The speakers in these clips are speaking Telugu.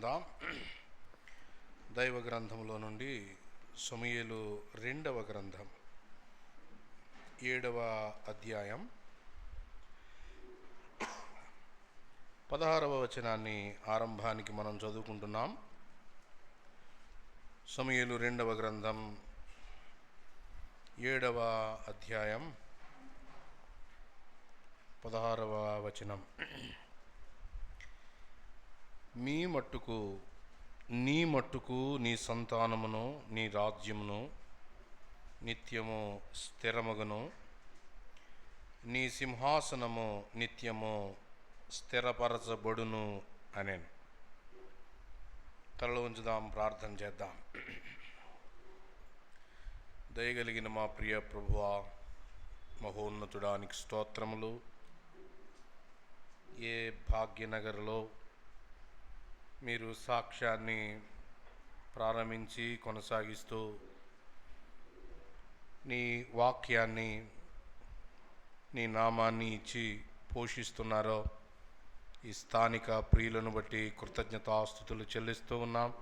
నేర్చుకుందాం. దైవ గ్రంథంలో నుండి సమూయేలు 2వ గ్రంథం 7వ అధ్యాయం 16వ వచనాన్ని ఆరంభానికి మనం చదువుకుంటున్నాం. సమూయేలు 2వ గ్రంథం 7వ అధ్యాయం 16వ వచనం. నీ మట్టుకు నీ సంతానమును నీ రాజ్యమును నిత్యము స్థిరమగును, నీ సింహాసనము నిత్యము స్థిరపరచబడును అనేను. తలలో ఉంచుదాం, ప్రార్థన చేద్దాం. దయగలిగిన మా ప్రియ ప్రభువా, మహోన్నతుడానికి స్తోత్రములు. ఏ భాగ్యనగర్లో మీరు సాక్ష్యాన్ని ప్రారంభించి కొనసాగిస్తూ నీ వాక్యాన్ని, నీ నామాన్ని ఇచ్చి పోషిస్తున్నారో ఈ స్థానిక ప్రియులను బట్టి కృతజ్ఞతాస్తుతులు చెల్లిస్తూ ఉన్నాం.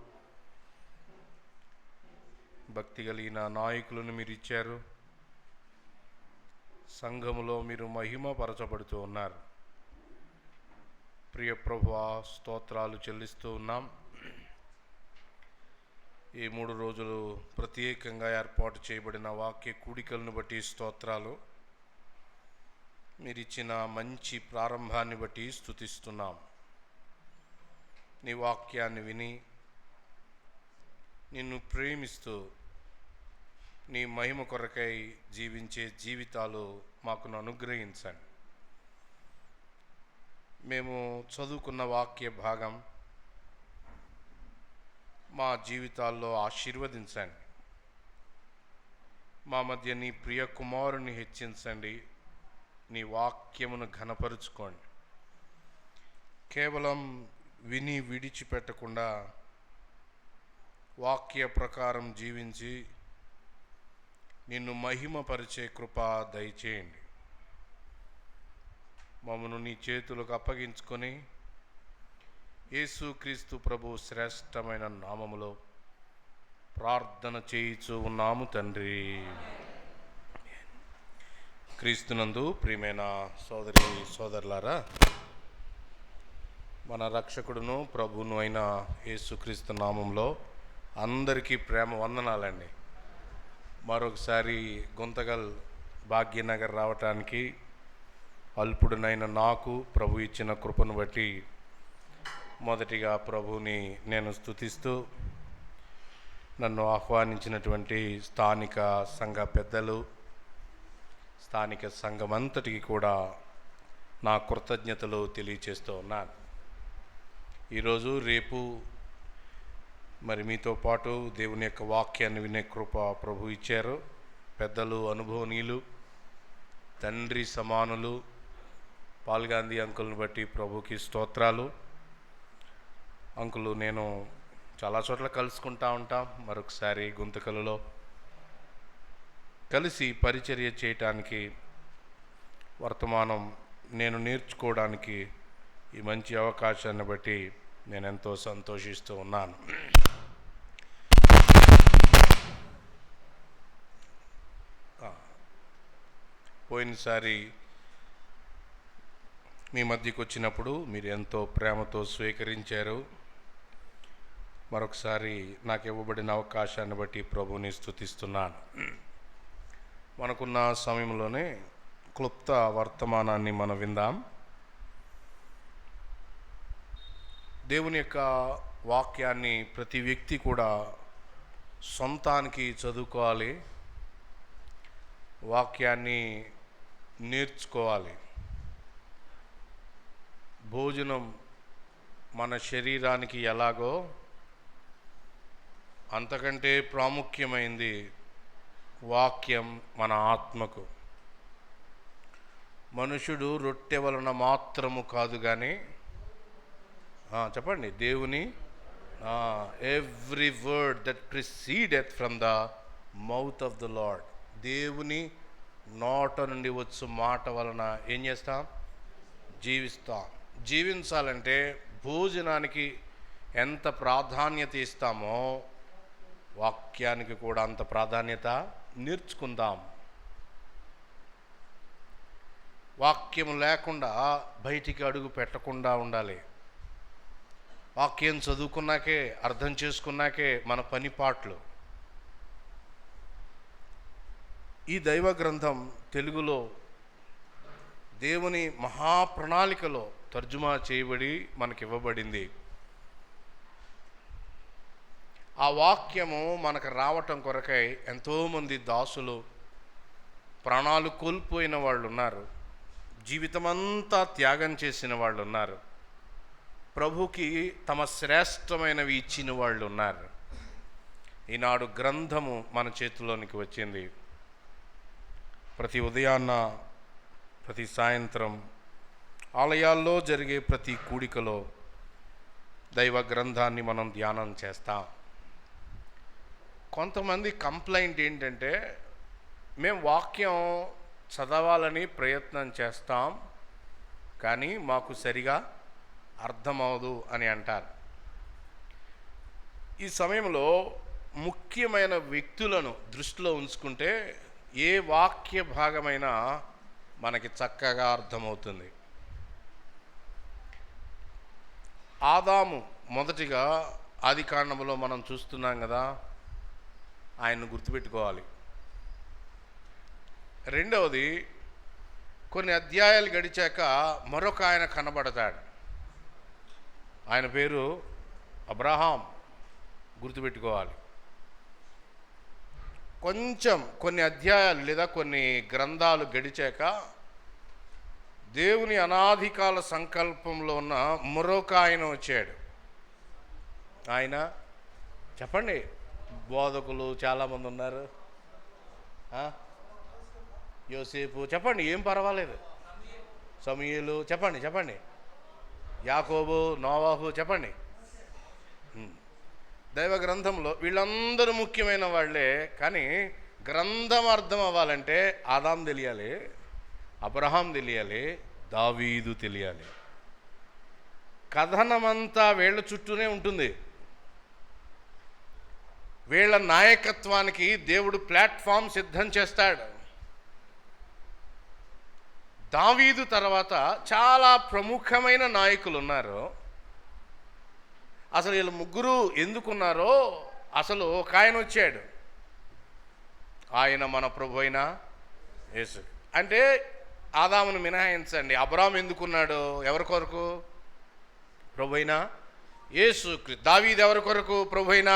భక్తి కలిగిన నాయకులను మీరు ఇచ్చారు. సంఘములో మీరు మహిమపరచబడుతూ ఉన్నారు. ప్రియ ప్రభువా, స్తోత్రాలు చెల్లిస్తూ ఉన్నాం. ఈ 3 రోజులు ప్రత్యేకంగా ఏర్పాటు చేయబడిన వాక్య కూడికలను బట్టి స్తోత్రాలు. మీరిచ్చిన మంచి ప్రారంభాన్ని బట్టి స్తుతిస్తున్నాం. నీ వాక్యాన్ని విని నిన్ను ప్రేమిస్తూ నీ మహిమ కొరకై జీవించే జీవితాలు మాకు అనుగ్రహించండి. మేము చదువుకున్న వాక్య భాగం మా జీవితాల్లో ఆశీర్వదించండి. మా మధ్య నీ ప్రియ కుమారుని హెచ్చించండి. నీ వాక్యమును ఘనపరుచుకోండి. కేవలం విని విడిచిపెట్టకుండా వాక్య ప్రకారం జీవించి నిన్ను మహిమపరిచే కృప దయచేయండి. మమ్మను నీ చేతులకు అప్పగించుకొని యేసుక్రీస్తు ప్రభు శ్రేష్టమైన నామములో ప్రార్థన చేయుచూ ఉన్నాము తండ్రి. క్రీస్తునందు ప్రియమైన సోదరి సోదరులారా, మన రక్షకుడును ప్రభువును అయిన యేసుక్రీస్తు నామంలో అందరికీ ప్రేమ వందనాలండి. మరొకసారి గుంతకల్ భాగ్యనగర్ రావటానికి అల్పుడునైన నాకు ప్రభు ఇచ్చిన కృపను బట్టి మొదటిగా ప్రభుని నేను స్తుతిస్తూ, నన్ను ఆహ్వానించినటువంటి స్థానిక సంఘ పెద్దలు, స్థానిక సంఘమంతటికి కూడా నా కృతజ్ఞతలు తెలియచేస్తూ ఉన్నాను. ఈరోజు రేపు మరి మీతో పాటు దేవుని యొక్క వాక్యాన్ని వినే కృప ప్రభు ఇచ్చారు. పెద్దలు, అనుభవనీయులు, తండ్రి సమానులు పాల్గాంధీ అంకుల్ని బట్టి ప్రభుకి స్తోత్రాలు. అంకులు నేను చాలా చోట్ల కలుసుకుంటూ ఉంటాం. మరొకసారి గుంతకలలో కలిసి పరిచర్య చేయటానికి, వర్తమానం నేను నేర్చుకోవడానికి ఈ మంచి అవకాశాన్ని బట్టి నేను ఎంతో సంతోషిస్తూ ఉన్నాను. పోయినసారి మీ మధ్యకు వచ్చినప్పుడు మీరు ఎంతో ప్రేమతో స్వీకరించారు. మరొకసారి నాకు ఇవ్వబడిన అవకాశాన్ని బట్టి ప్రభుని స్తుతిస్తున్నాను. మనకున్న సమయంలోనే క్లుప్త వర్తమానాన్ని మనం విందాం. దేవుని యొక్క వాక్యాన్ని ప్రతి వ్యక్తి కూడా సొంతానికి చదువుకోవాలి, వాక్యాన్ని నేర్చుకోవాలి. భోజనం మన శరీరానికి ఎలాగో అంతకంటే ప్రాముఖ్యమైంది వాక్యం మన ఆత్మకు. మనుషుడు రొట్టె వలన మాత్రము కాదు కానీ, చెప్పండి, దేవుని every word that proceedeth from the mouth of the Lord. దేవుని నోట నుండి వచ్చు మాట వలన ఏం చేస్తాం? జీవిస్తాం. జీవించాలంటే భోజనానికి ఎంత ప్రాధాన్యత ఇస్తామో వాక్యానికి కూడా అంత ప్రాధాన్యత నేర్చుకుందాం. వాక్యం లేకుండా బయటికి అడుగు పెట్టకుండా ఉండాలి. వాక్యం చదువుకున్నాకే, అర్థం చేసుకున్నాకే మన పని పాటలు. ఈ దైవ గ్రంథం తెలుగులో దేవుని మహాప్రణాళికలో తర్జుమా చేయబడి మనకివ్వబడింది. ఆ వాక్యము మనకు రావటం కొరకై ఎంతోమంది దాసులు ప్రాణాలు కోల్పోయిన వాళ్ళు ఉన్నారు, జీవితమంతా త్యాగం చేసిన వాళ్ళు ఉన్నారు, ప్రభుకి తమ శ్రేష్టమైనవి ఇచ్చిన వాళ్ళు ఉన్నారు. ఈనాడు గ్రంథము మన చేతిలోనికి వచ్చింది. ప్రతి ఉదయాన్న, ప్రతి సాయంత్రం ఆలయాల్లో జరిగే ప్రతి కూడికలో దైవ గ్రంథాన్ని మనం ధ్యానం చేస్తాం. కొంతమంది కంప్లైంట్ ఏంటంటే, మేము వాక్యం చదవాలని ప్రయత్నం చేస్తాం కానీ మాకు సరిగా అర్థమవదు అని అంటారు. ఈ సమయంలో ముఖ్యమైన వ్యక్తులను దృష్టిలో ఉంచుకుంటే ఏ వాక్య భాగమైనా మనకి చక్కగా అర్థమవుతుంది. ఆదాము మొదటిగా ఆదికాండములో మనం చూస్తున్నాం కదా, ఆయన్ను గుర్తుపెట్టుకోవాలి. రెండవది, కొన్ని అధ్యాయాలు గడిచాక మరొక ఆయన కనబడతాడు. ఆయన పేరు అబ్రహాం, గుర్తుపెట్టుకోవాలి. కొన్ని అధ్యాయాలు లేదా కొన్ని గ్రంథాలు గడిచాక దేవుని అనాదికాల సంకల్పంలో ఉన్న మరొక ఆయన వచ్చాడు. ఆయన చెప్పండి, బోధకులు చాలామంది ఉన్నారు. యోసేపు చెప్పండి, ఏం పర్వాలేదు. సమూయేలు చెప్పండి. యాకోబు, నోవాహు చెప్పండి. దైవ గ్రంథంలో వీళ్ళందరూ ముఖ్యమైన వాళ్ళే. కానీ గ్రంథం అర్థం అవ్వాలంటే ఆదాం తెలియాలి, అబ్రహాం తెలియాలి, దావీదు తెలియాలి. కథనమంతా వీళ్ళ చుట్టూనే ఉంటుంది. వీళ్ళ నాయకత్వానికి దేవుడు ప్లాట్ఫామ్ సిద్ధం చేస్తాడు. దావీదు తర్వాత చాలా ప్రముఖమైన నాయకులు ఉన్నారు. అసలు వీళ్ళు ముగ్గురు ఎందుకున్నారో, అసలు ఒక ఆయన వచ్చాడు. ఆయన మన ప్రభు అయిన యేసు. అంటే ఆదామును మినహాయించండి, అబ్రాహాం ఎందుకున్నాడు? ఎవరి కొరకు? ప్రభు అయిన యేసుక్రీస్తు. దావీదు ఎవరి కొరకు? ప్రభు అయిన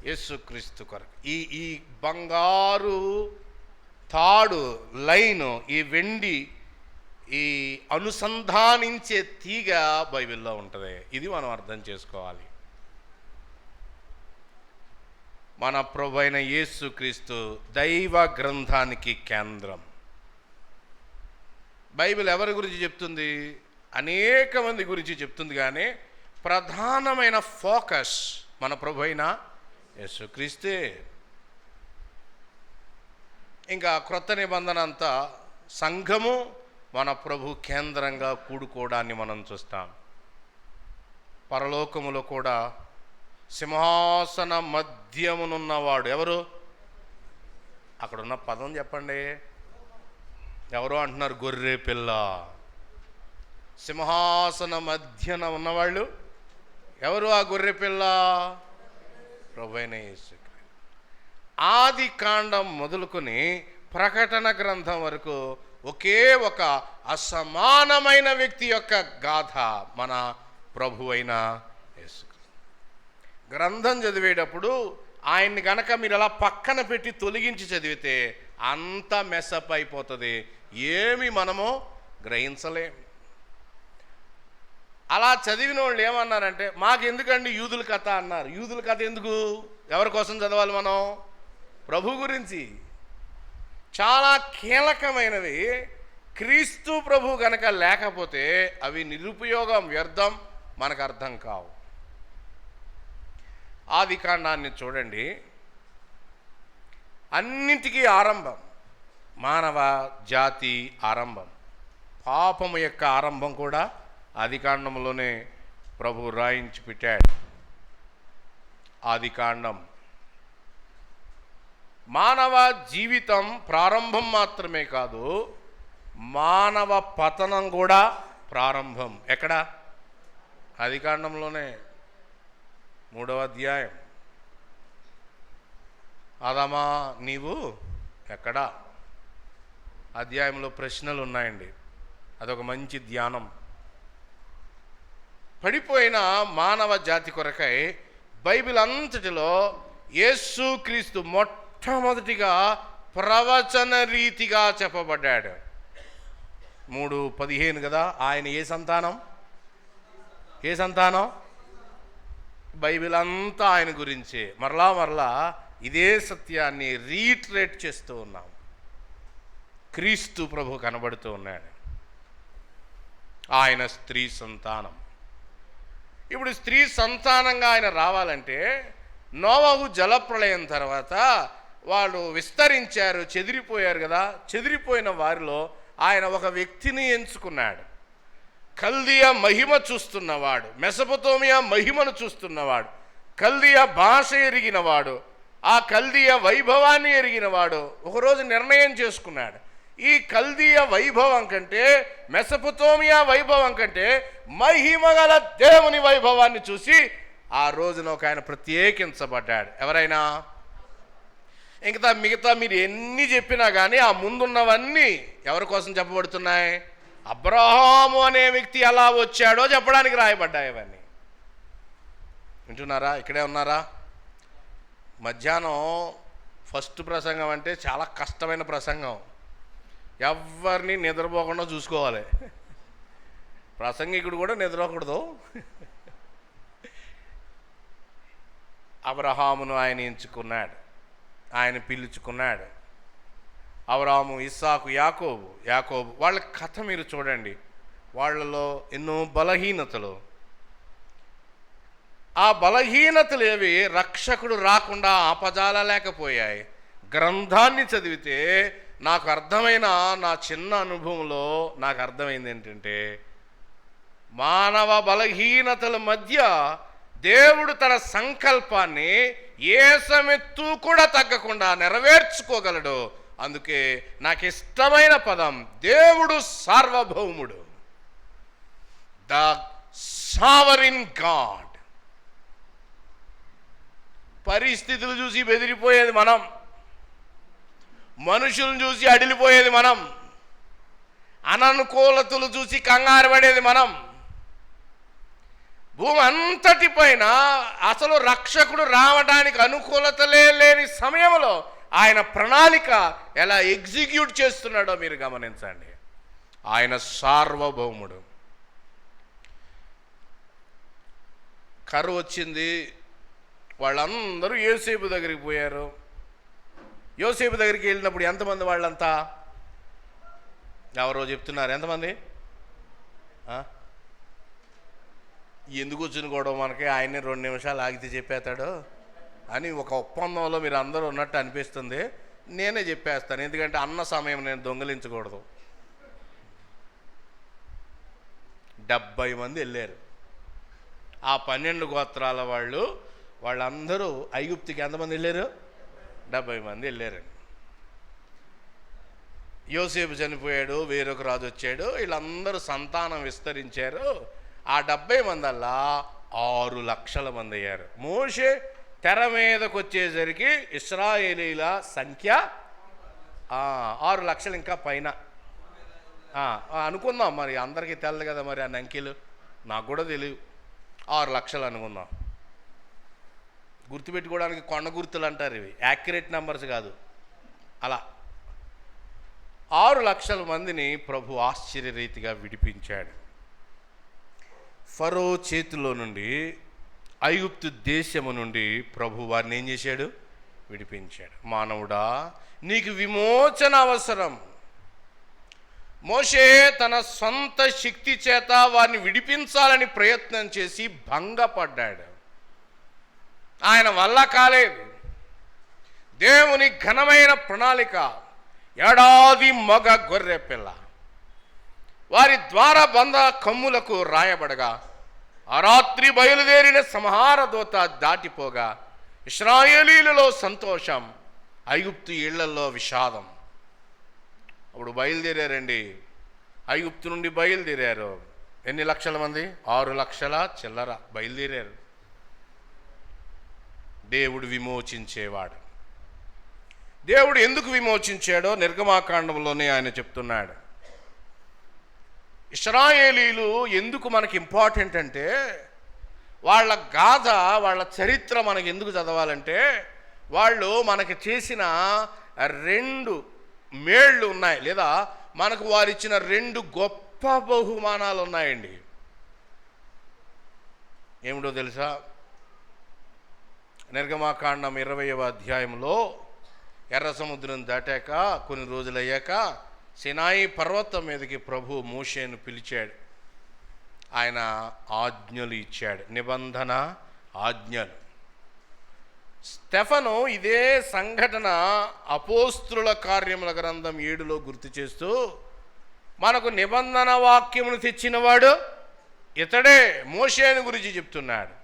యేసుక్రీస్తు కొరకు. ఈ బంగారు తాడు లైను, ఈ వెండి, ఈ అనుసంధానించే తీగ బైబిల్లో ఉంటుంది. ఇది మనం అర్థం చేసుకోవాలి. మన ప్రభువైన యేసుక్రీస్తు దైవ గ్రంథానికి కేంద్రం. బైబిల్ ఎవరి గురించి చెప్తుంది? అనేక మంది గురించి చెప్తుంది, కానీ ప్రధానమైన ఫోకస్ మన ప్రభువైన యేసుక్రీస్తే. ఇంకా క్రొత్త నిబంధన అంతా సంఘము మన ప్రభు కేంద్రంగా కూడుకోవడాన్ని మనం చూస్తాం. పరలోకములో కూడా సింహాసన మధ్యమునున్నవాడు ఎవరు? అక్కడున్న పదం చెప్పండి. ఎవరో అంటున్నారు గొర్రె పిల్ల. సింహాసన మధ్యన ఉన్నవాళ్ళు ఎవరు? ఆ గొర్రె పిల్ల ప్రభువైన యేసు. ఆది కాండం మొదలుకొని ప్రకటన గ్రంథం వరకు ఒకే ఒక అసమానమైన వ్యక్తి యొక్క గాథ మన ప్రభువైన యేసు. గ్రంథం చదివేటప్పుడు ఆయన్ని గనక మీరు అలా పక్కన పెట్టి తొలగించి చదివితే అంత మెస్అప్ అయిపోతుంది, ఏమి మనము గ్రహించలేం. అలా చదివిన వాళ్ళు ఏమన్నారంటే, మాకెందుకండి యూదుల కథ అన్నారు. యూదుల కథ ఎందుకు? ఎవరి కోసం చదవాలి మనం? ప్రభు గురించి. చాలా కీలకమైనవి. క్రీస్తు ప్రభు గనక లేకపోతే అవి నిరుపయోగం, వ్యర్థం, మనకు అర్థం కావు. ఆది కాండాన్ని చూడండి, అన్నింటికీ ఆరంభం మానవ జాతి ఆరంభం. పాపము యొక్క ఆరంభం కూడా ఆది కాండంలోనే ప్రభు రాయించి పెట్టాడు. ఆదికాండం. మానవ జీవితం ప్రారంభం మాత్రమే కాదు, మానవ పతనం కూడా ప్రారంభం. ఎక్కడ? ఆదికాండంలోనే 3వ అధ్యాయం. ఆదామా నీవు ఎక్కడా? అధ్యాయంలో ప్రశ్నలు ఉన్నాయండి. అదొక మంచి ధ్యానం. పడిపోయిన మానవ జాతి కొరకై బైబిల్ అంతటిలో యేసుక్రీస్తు మొట్టమొదటిగా ప్రవచన రీతిగా చెప్పబడ్డాడు. 3:15 కదా. ఆయన ఏ సంతానం? ఏ సంతానం? బైబిల్ అంతా ఆయన గురించే. మరలా ఇదే సత్యాన్ని రీట్రేట్ చేస్తూ ఉన్నాం. క్రీస్తు ప్రభు కనబడుతూ ఉన్నాడు. ఆయన స్త్రీ సంతానం. ఇప్పుడు స్త్రీ సంతానంగా ఆయన రావాలంటే నోవహు జలప్రళయం తర్వాత వాళ్ళు విస్తరించారు, చెదిరిపోయారు కదా. చెదిరిపోయిన వారిలో ఆయన ఒక వ్యక్తిని ఎంచుకున్నాడు. కల్దీయ మహిమ చూస్తున్నవాడు, మెసొపొతేమియా మహిమను చూస్తున్నవాడు, కల్దీయ భాష ఎరిగినవాడు, ఆ కల్దీయ వైభవాన్ని ఎరిగినవాడు ఒకరోజు నిర్ణయం చేసుకున్నాడు. ఈ కల్దీయ వైభవం కంటే, మెసొపొతేమియా వైభవం కంటే మహిమగల దేవుని వైభవాన్ని చూసి ఆ రోజున ఒక ఆయన ప్రత్యేకించబడ్డాడు. ఎవరైనా? ఇంకా మిగతా మీరు ఎన్ని చెప్పినా కానీ ఆ ముందున్నవన్నీ ఎవరి కోసం చెప్పబడుతున్నాయి? అబ్రహాము అనే వ్యక్తి ఎలా వచ్చాడో చెప్పడానికి రాయబడ్డాయి అవన్నీ. వింటున్నారా? ఇక్కడే ఉన్నారా? మధ్యాహ్నం ఫస్ట్ ప్రసంగం అంటే చాలా కష్టమైన ప్రసంగం. ఎవరిని నిద్రపోకుండా చూసుకోవాలి. ప్రసంగికుడు కూడా నిద్రపోకూడదు. అబ్రహామును ఆయన ఎంచుకున్నాడు, ఆయన పిలుచుకున్నాడు. అబ్రహాము, ఇస్సాకు, యాకోబు వాళ్ళ కథ మీరు చూడండి. వాళ్ళలో ఎన్నో బలహీనతలు. ఆ బలహీనతలు ఏవి రక్షకుడు రాకుండా ఆపజాలలేకపోయాయి. గ్రంథాన్ని చదివితే నాకు అర్థమైన, నా చిన్న అనుభవంలో నాకు అర్థమైంది ఏంటంటే, మానవ బలహీనతల మధ్య దేవుడు తన సంకల్పాన్ని ఏ సమెత్తు కూడా తగ్గకుండా నెరవేర్చుకోగలడు. అందుకే నాకు ఇష్టమైన పదం దేవుడు సార్వభౌముడు. The sovereign God. పరిస్థితులు చూసి బెదిరిపోయేది మనం, మనుషులను చూసి అడిలిపోయేది మనం, అననుకూలతలు చూసి కంగారు పడేది మనం. భూమి అంతటి పైన అసలు రక్షకుడు రావడానికి అనుకూలతలే లేని సమయంలో ఆయన ప్రణాళిక ఎలా ఎగ్జిక్యూట్ చేస్తున్నాడో మీరు గమనించండి. ఆయన సార్వభౌముడు. కరువు వచ్చింది, వాళ్ళందరూ యోసేపు దగ్గరికి పోయారు. యోసేపు దగ్గరికి వెళ్ళినప్పుడు ఎంతమంది వాళ్ళంతా? ఎవరో చెప్తున్నారు, ఎంతమంది? ఎందుకు వచ్చిన గొడవ మనకి, ఆయన్ని 2 నిమిషాలు ఆగితే చెప్పేస్తాడు అని ఒక ఒప్పందంలో మీరు అందరూ ఉన్నట్టు అనిపిస్తుంది. నేనే చెప్పేస్తాను, ఎందుకంటే అన్న సమయం నేను దొంగిలించకూడదు. 70 మంది వెళ్ళారు. ఆ 12 గోత్రాల వాళ్ళందరూ ఐగుప్తుకి ఎంతమంది వెళ్ళారు? 70 మంది వెళ్ళారు. యోసేపు చనిపోయాడు, వేరొక రాజు వచ్చాడు, వీళ్ళందరూ సంతానం విస్తరించారు. ఆ 70 మందల్లా 6 లక్షల మంది అయ్యారు. మోషే తెర మీదకి వచ్చేసరికి ఇశ్రాయేలీల సంఖ్య 6 లక్షలు, ఇంకా పైన అనుకుందాం. మరి అందరికీ తెలదు కదా మరి ఆ అంకెలు, నాకు కూడా తెలియదు. 6 లక్షలు అనుకుందాం. గుర్తుపెట్టుకోవడానికి కొండ గుర్తులు అంటారు, ఇవి యాక్యురేట్ నెంబర్స్ కాదు. అలా 6 లక్షల మందిని ప్రభు ఆశ్చర్యరీతిగా విడిపించాడు. ఫరో చేతిలో నుండి, ఐగుప్తు దేశము నుండి ప్రభు వారిని ఏం చేశాడు? విడిపించాడు. మానవుడా, నీకు విమోచన అవసరం. మోషే తన సొంత శక్తి చేత వారిని విడిపించాలని ప్రయత్నం చేసి భంగపడ్డాడు. ఆయన వల్ల కాలేదు. దేవుని ఘనమైన ప్రణాళిక, ఏడాది మగ గొర్రె పిల్ల వారి ద్వారబంధ కమ్ములకు రాయబడగా, ఆ రాత్రి బయలుదేరిన సంహార దూత దాటిపోగా ఇశ్రాయేలీలలో సంతోషం, ఐగుప్తు ఇళ్లలో విషాదం. అప్పుడు బయలుదేరారండి. ఐగుప్తు నుండి బయలుదేరారు. ఎన్ని లక్షల మంది? 6 లక్షల చిల్లర బయలుదేరారు. దేవుడు విమోచించేవాడు. దేవుడు ఎందుకు విమోచించాడో నిర్గమాకాండంలోనే ఆయన చెప్తున్నాడు. ఇశ్రాయేలీలు ఎందుకు మనకి ఇంపార్టెంట్ అంటే, వాళ్ళ గాథ, వాళ్ళ చరిత్ర మనకి ఎందుకు చదవాలంటే, వాళ్ళు మనకి చేసిన 2 మేళ్ళు ఉన్నాయి, లేదా మనకు వారు ఇచ్చిన 2 గొప్ప బహుమానాలు ఉన్నాయండి. ఏమిటో తెలుసా? నిర్గమాకాండం 20వ అధ్యాయంలో ఎర్ర సముద్రం దాటాక కొన్ని రోజులయ్యాక సినాయి పర్వతం మీదకి ప్రభు మోషేను పిలిచాడు. ఆయన ఆజ్ఞలు ఇచ్చాడు, నిబంధన ఆజ్ఞలు. స్టెఫను ఇదే సంఘటన అపోస్తుల కార్యముల గ్రంథం 7లో గుర్తు చేస్తూ, మనకు నిబంధన వాక్యమును తెచ్చినవాడు ఇతడే, మోషేను గురించి చెప్తున్నాడు.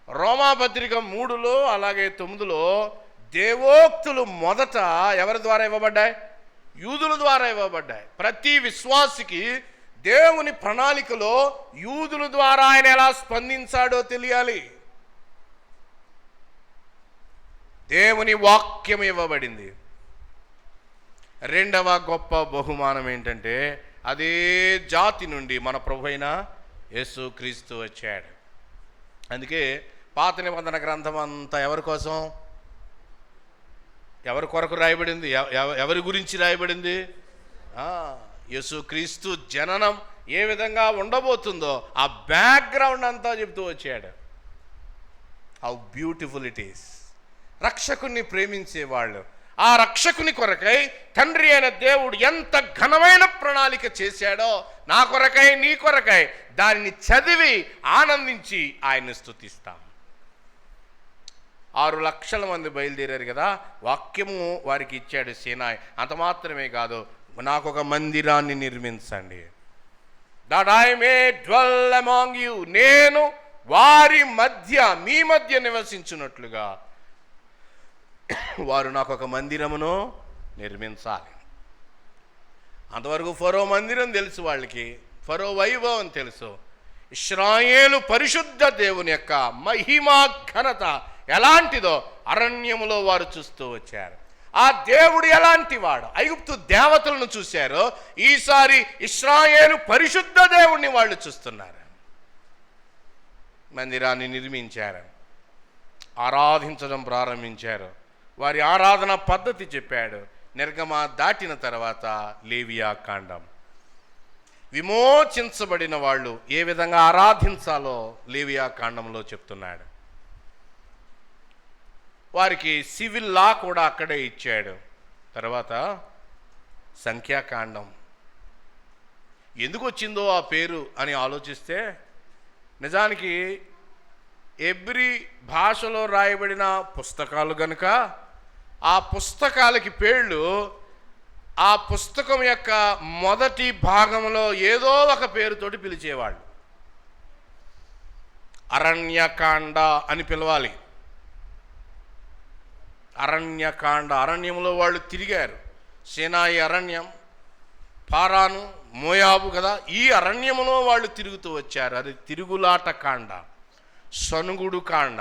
రోమాపత్రిక 3లో అలాగే 9లో దేవోక్తులు మొదట ఎవరి ద్వారా ఇవ్వబడ్డాయి? యూదుల ద్వారా ఇవ్వబడ్డాయి. ప్రతి విశ్వాసికి దేవుని ప్రణాళికలో యూదుల ద్వారా ఆయన ఎలా స్పందించాడో తెలియాలి. దేవుని వాక్యం ఇవ్వబడింది. 2వ గొప్ప బహుమానం ఏంటంటే, అదే జాతి నుండి మన ప్రభువైన యేసుక్రీస్తు వచ్చాడు. అందుకే పాత నిబంధన గ్రంథం అంతా ఎవరి కోసం, ఎవరి కొరకు రాయబడింది? ఎవరి గురించి రాయబడింది? యేసుక్రీస్తు జననం ఏ విధంగా ఉండబోతుందో ఆ బ్యాక్గ్రౌండ్ అంతా చెప్తూ వచ్చాడు. How beautiful it is. రక్షకుని ప్రేమించేవాళ్ళు, ఆ రక్షకుని కొరకై తండ్రి అయిన దేవుడు ఎంత ఘనమైన ప్రణాళిక చేశాడో నా కొరకై, నీ కొరకై, దానిని చదివి ఆనందించి ఆయన్ని స్తుతిస్తాం. 6 లక్షల మంది బయలుదేరారు కదా, వాక్యము వారికి ఇచ్చాడు సీనాయి. అంత మాత్రమే కాదు, నాకు ఒక మందిరాన్ని నిర్మించండి. That I may dwell among you, నేను వారి మధ్య, మీ మధ్య నివసించున్నట్లుగా వారు నాకు ఒక మందిరమును నిర్మించాలి. అంతవరకు ఫరో మందిరం తెలుసు వాళ్ళకి, ఫరో వైభవం తెలుసు. ఇశ్రాయేలు పరిశుద్ధ దేవుని యొక్క మహిమా ఘనత ఎలాంటిదో అరణ్యములో వారు చూస్తూ వచ్చారు. ఆ దేవుడు ఎలాంటి వాడు? ఐగుప్తు దేవతలను చూశారు, ఈసారి ఇశ్రాయేలు పరిశుద్ధ దేవుణ్ణి వాళ్ళు చూస్తున్నారు. మందిరాన్ని నిర్మించారు, ఆరాధించడం ప్రారంభించారు. వారి ఆరాధన పద్ధతి చెప్పాడు. నిర్గమ దాటిన తర్వాత లేవియా కాండం, విమోచించబడిన వాళ్ళు ఏ విధంగా ఆరాధించాలో లేవియా కాండంలో చెప్తున్నాడు. వారికి సివిల్ లా కూడా అక్కడే ఇచ్చాడు. తర్వాత సంఖ్యాకాండం. ఎందుకు వచ్చిందో ఆ పేరు అని ఆలోచిస్తే, నిజానికి ఎబ్రీ భాషలో రాయబడిన పుస్తకాలు గనుక ఆ పుస్తకాలకి పేర్లు ఆ పుస్తకం యొక్క మొదటి భాగంలో ఏదో ఒక పేరుతోటి పిలిచేవాళ్ళు. అరణ్యకాండ అని పిలవాలి. అరణ్యకాండ, అరణ్యంలో వాళ్ళు తిరిగారు. సీనాయి అరణ్యం, పారాను, మోయాబు కదా, ఈ అరణ్యములో వాళ్ళు తిరుగుతూ వచ్చారు. అది తిరుగులాట కాండ, సనుగుడు కాండ.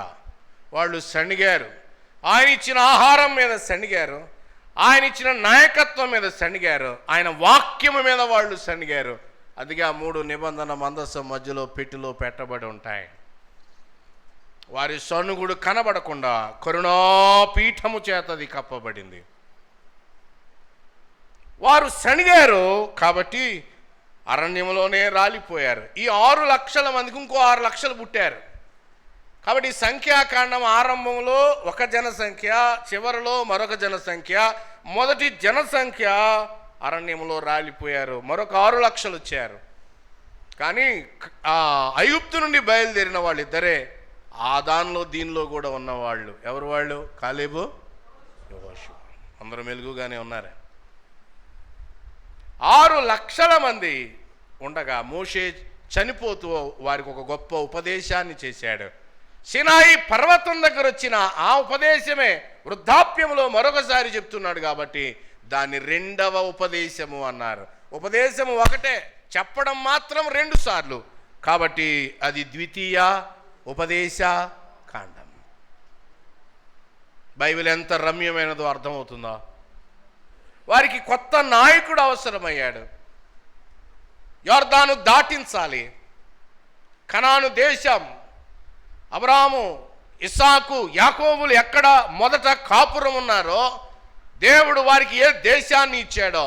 వాళ్ళు సణిగారు, ఆయన ఇచ్చిన ఆహారం మీద సణిగారు, ఆయన ఇచ్చిన నాయకత్వం మీద సణిగారు, ఆయన వాక్యము మీద వాళ్ళు సణిగారు. అందుకే ఆ 3 నిబంధన మందసం మధ్యలో పెట్టిలో పెట్టబడి ఉంటాయి. వారి సనుగుడు కనబడకుండా కరుణాపీఠము చేతది కప్పబడింది. వారు సణిగారు కాబట్టి అరణ్యంలోనే రాలిపోయారు. ఈ 6 లక్షల మందికి ఇంకో 6 లక్షలు పుట్టారు. కాబట్టి సంఖ్యాకాండం ఆరంభంలో ఒక జనసంఖ్య, చివరిలో మరొక జనసంఖ్య. మొదటి జనసంఖ్య అరణ్యంలో రాలిపోయారు, మరొక 6 లక్షలు వచ్చారు. కానీ ఆ ఐగుప్తు నుండి బయలుదేరిన వాళ్ళిద్దరే ఆ దానిలో దీనిలో కూడా ఉన్నవాళ్ళు. ఎవరు వాళ్ళు? కాలేబు, యెహోషువ. అందరూ మెలుగుగానే ఉన్నారు. 6 లక్షల మంది ఉండగా మోషే చనిపోతూ వారికి ఒక గొప్ప ఉపదేశాన్ని చేశాడు. సినాయి పర్వతం దగ్గర వచ్చిన ఆ ఉపదేశమే వృద్ధాప్యంలో మరొకసారి చెప్తున్నాడు కాబట్టి దాన్ని రెండవ ఉపదేశము అన్నారు. ఉపదేశము ఒకటే, చెప్పడం మాత్రం 2 సార్లు, కాబట్టి అది ద్వితీయ ఉపదేశ కాండం. బైబిల్ ఎంత రమ్యమైనదో అర్థమవుతుందో. వారికి కొత్త నాయకుడు అవసరమయ్యాడు. యొర్దాను దాటించాలి. కనాను దేశం, అబ్రాహాము, ఇస్సాకు, యాకోబులు ఎక్కడ మొదట కాపురం ఉన్నారో, దేవుడు వారికి ఏ దేశాన్ని ఇచ్చాడో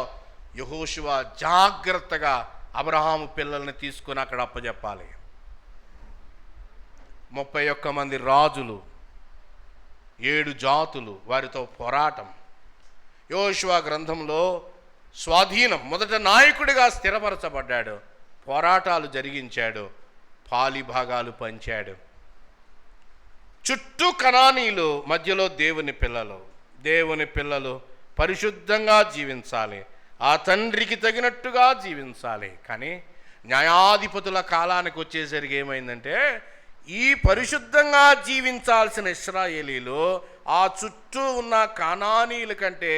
యెహోషువ జాగ్రత్తగా అబ్రహాము పిల్లల్ని తీసుకుని అక్కడ అప్పచెప్పాలి. 31 మంది రాజులు, 7 జాతులు, వారితో పోరాటం. యెహోషువ గ్రంథంలో స్వాధీనం, మొదట నాయకుడిగా స్థిరపరచబడ్డాడు, పోరాటాలు జరిగించాడు, పాలి భాగాలు పంచాడు. చుట్టూ కనానీయులు, మధ్యలో దేవుని పిల్లలు. దేవుని పిల్లలు పరిశుద్ధంగా జీవించాలి, ఆ తండ్రికి తగినట్టుగా జీవించాలి. కానీ న్యాయాధిపతుల కాలానికి వచ్చేసరికి ఏమైందంటే, ఈ పరిశుద్ధంగా జీవించాల్సిన ఇశ్రాయేలీలు ఆ చుట్టూ ఉన్న కనానీయుల కంటే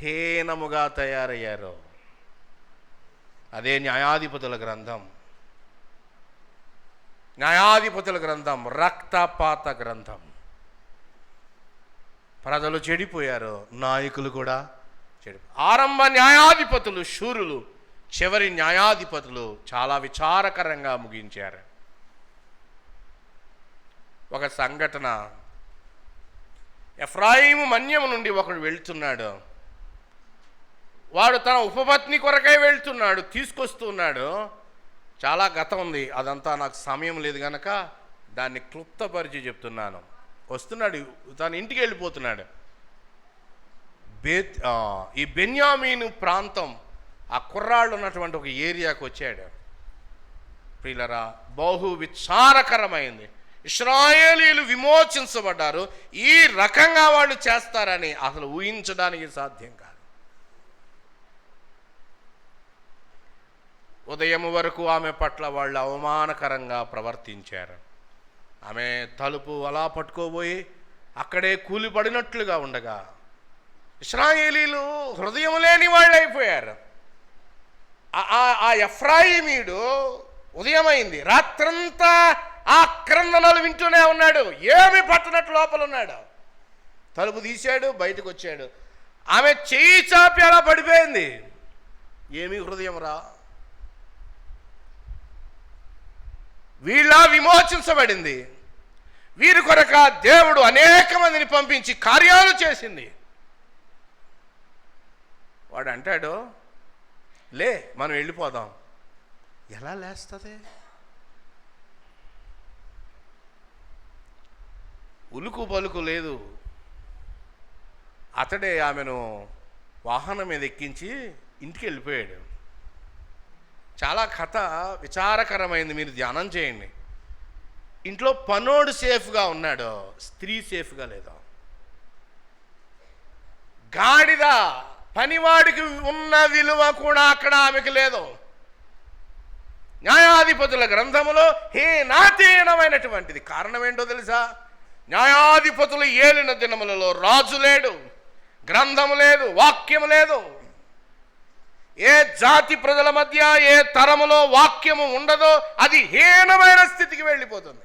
హీనముగా తయారయ్యారు. అదే న్యాయాధిపతుల గ్రంథం. న్యాయాధిపతుల గ్రంథం రక్తపాత గ్రంథం. ప్రజలు చెడిపోయారు, నాయకులు కూడా ఆరంభ న్యాయాధిపతులు శూరులు, చివరి న్యాయాధిపతులు చాలా విచారకరంగా ముగించారు. ఒక సంఘటన, ఎఫ్రాయిము మన్యము నుండి ఒకడు వెళ్తున్నాడు. వాడు తన ఉపపత్ని కొరకై వెళ్తున్నాడు, తీసుకొస్తున్నాడు. చాలా గతం ఉంది, అదంతా నాకు సమయం లేదు కనుక దాన్ని క్లుప్తపరిచి చెప్తున్నాను. వస్తున్నాడు, తన ఇంటికి వెళ్ళిపోతున్నాడు. ఈ బెన్యామీను ప్రాంతం, ఆ కుర్రాళ్ళు ఉన్నటువంటి ఒక ఏరియాకు వచ్చాడు. ప్రియులరా, బహు విచారకరమైంది. ఇశ్రాయేలీలు విమోచించబడ్డారు. ఈ రకంగా వాళ్ళు చేస్తారని అసలు ఊహించడానికి సాధ్యం కాదు. ఉదయం వరకు ఆమె పట్ల వాళ్ళు అవమానకరంగా ప్రవర్తించారు. ఆమె తలుపు అలా పట్టుకోబోయి అక్కడే కూలిపడినట్లుగా ఉండగా ఇశ్రాయేలీలు హృదయం లేని వాళ్ళు అయిపోయారు. ఆ ఎఫ్రాయిమీడు ఉదయమైంది, రాత్రంతా ఆ క్రందనలు వింటూనే ఉన్నాడు, ఏమి పట్టనట్టు లోపల ఉన్నాడు. తలుపు తీశాడు, బయటకు వచ్చాడు. ఆమె చేయి చాపి అలా పడిపోయింది. ఏమి హృదయం రా, వీళ్ళ విమోచించబడింది. వీరి కొరక దేవుడు అనేక మందిని పంపించి కార్యాలు చేసింది. వాడు అంటాడు, లే మనం వెళ్ళిపోదాం. ఎలా లేస్తుంది? ఉలుకు పలుకు లేదు. అతడే ఆమెను వాహనం మీద ఎక్కించి ఇంటికి వెళ్ళిపోయాడు. చాలా కథ విచారకరమైంది, మీరు ధ్యానం చేయండి. ఇంట్లో పనోడు సేఫ్గా ఉన్నాడు, స్త్రీ సేఫ్గా లేదు. గాడిద పనివాడికి ఉన్న విలువ కూడా అక్కడ ఆమెకు లేదు. న్యాయాధిపతుల గ్రంథములో హీనాతీనమైనటువంటిది. కారణం ఏంటో తెలుసా? న్యాయాధిపతులు ఏలిన దినములలో రాజు లేడు, గ్రంథము లేదు, వాక్యము లేదు. ఏ జాతి ప్రజల మధ్య ఏ తరములో వాక్యము ఉండదో అది హీనమైన స్థితికి వెళ్ళిపోతుంది.